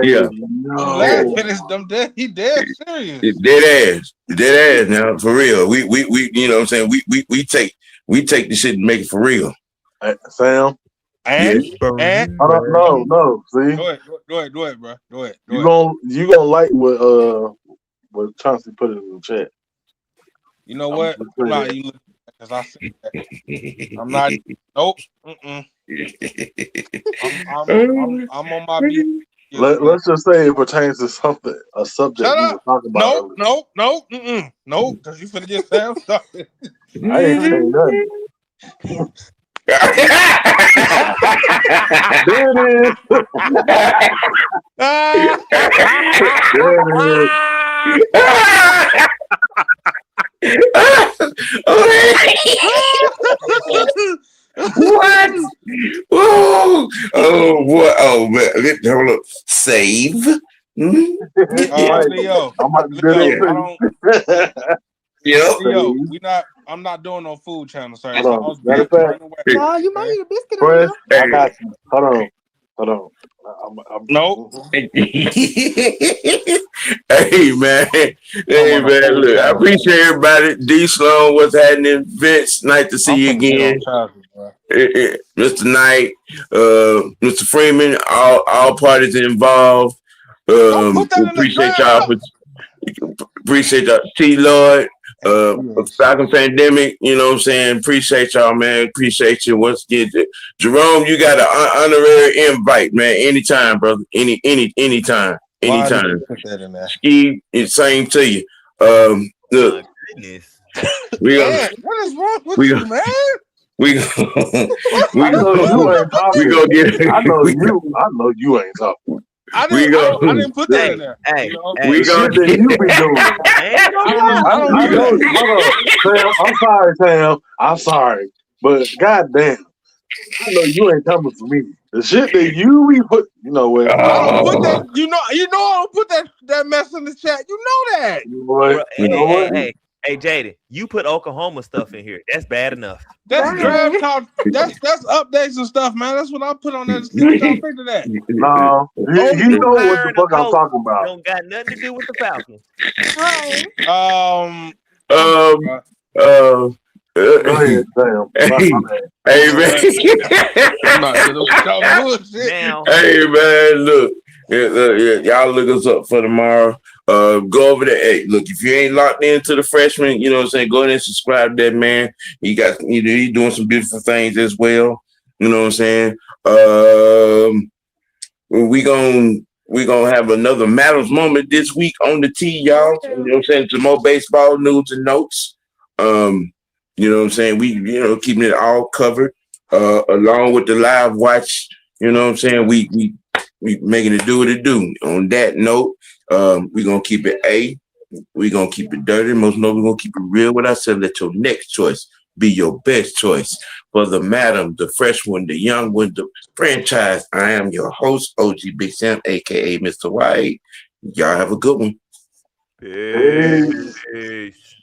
Yeah. He dead serious. Dead ass now, for real. We you know what I'm saying? We take the shit and make it for real. Sam. And no. See? Go ahead, bro. Go ahead. You gonna like what Chauncey put in the chat. You know what? I'm not even looking because I said that. I'm not. Nope. I'm on my view. Let's just say it pertains to a subject we were talking about. No, because you finna get Sam started. I ain't saying nothing. There it is. What? Whoa! Oh, what? Oh, man. Hold up. Save. Leo. Leo, I'm not doing no food channel, sir. No, you might need a biscuit on there. I got you. Hold on. Nope. Hey man, look, I appreciate everybody. D Sloan, what's happening? Vince, nice to see you again. Mr. Knight, Mr. Freeman, all parties involved. Appreciate y'all. Appreciate y'all. T Lord, Falcons Pandemic, you know what I'm saying? Appreciate y'all, man. Appreciate you. Once again, Jerome, you got an honorary invite, man. Anytime, brother. Anytime. Ski, it's same to you. Look, we what is wrong with you, man? We go get. I know you ain't talking. I didn't put that in there. Hey, we go. You be doing. I'm sorry, Sam. I'm sorry, but goddamn, I know you ain't coming for me. The shit that you be put, you know what? I don't put that. You know, I don't put that mess in the chat. You know that. You know what? Hey, Jaden, you put Oklahoma stuff in here. That's bad enough. That's draft talk. That's updates and stuff, man. That's what I put on there to see what y'all think of that. No, you know what the fuck I'm talking about. Don't got nothing to do with the Falcons. Go ahead, damn. Hey man. Now, Hey man, look. Y'all look us up for tomorrow. Go over there. Hey, look, if you ain't locked into the freshman, you know what I'm saying, go ahead and subscribe to that man. He's doing some beautiful things as well. You know what I'm saying? We gonna have another Matters moment this week on the tee, y'all. You know what I'm saying? Some more baseball news and notes. You know what I'm saying? We keeping it all covered. Along with the live watch, you know what I'm saying? We making it do what it do. On that note, we're gonna keep it A. We're gonna keep it dirty. Most notably, we're gonna keep it real with ourselves. Let your next choice be your best choice. For the madam, the fresh one, the young one, the franchise. I am your host, OG Big Sam, aka Mr. White. Y'all have a good one. peace.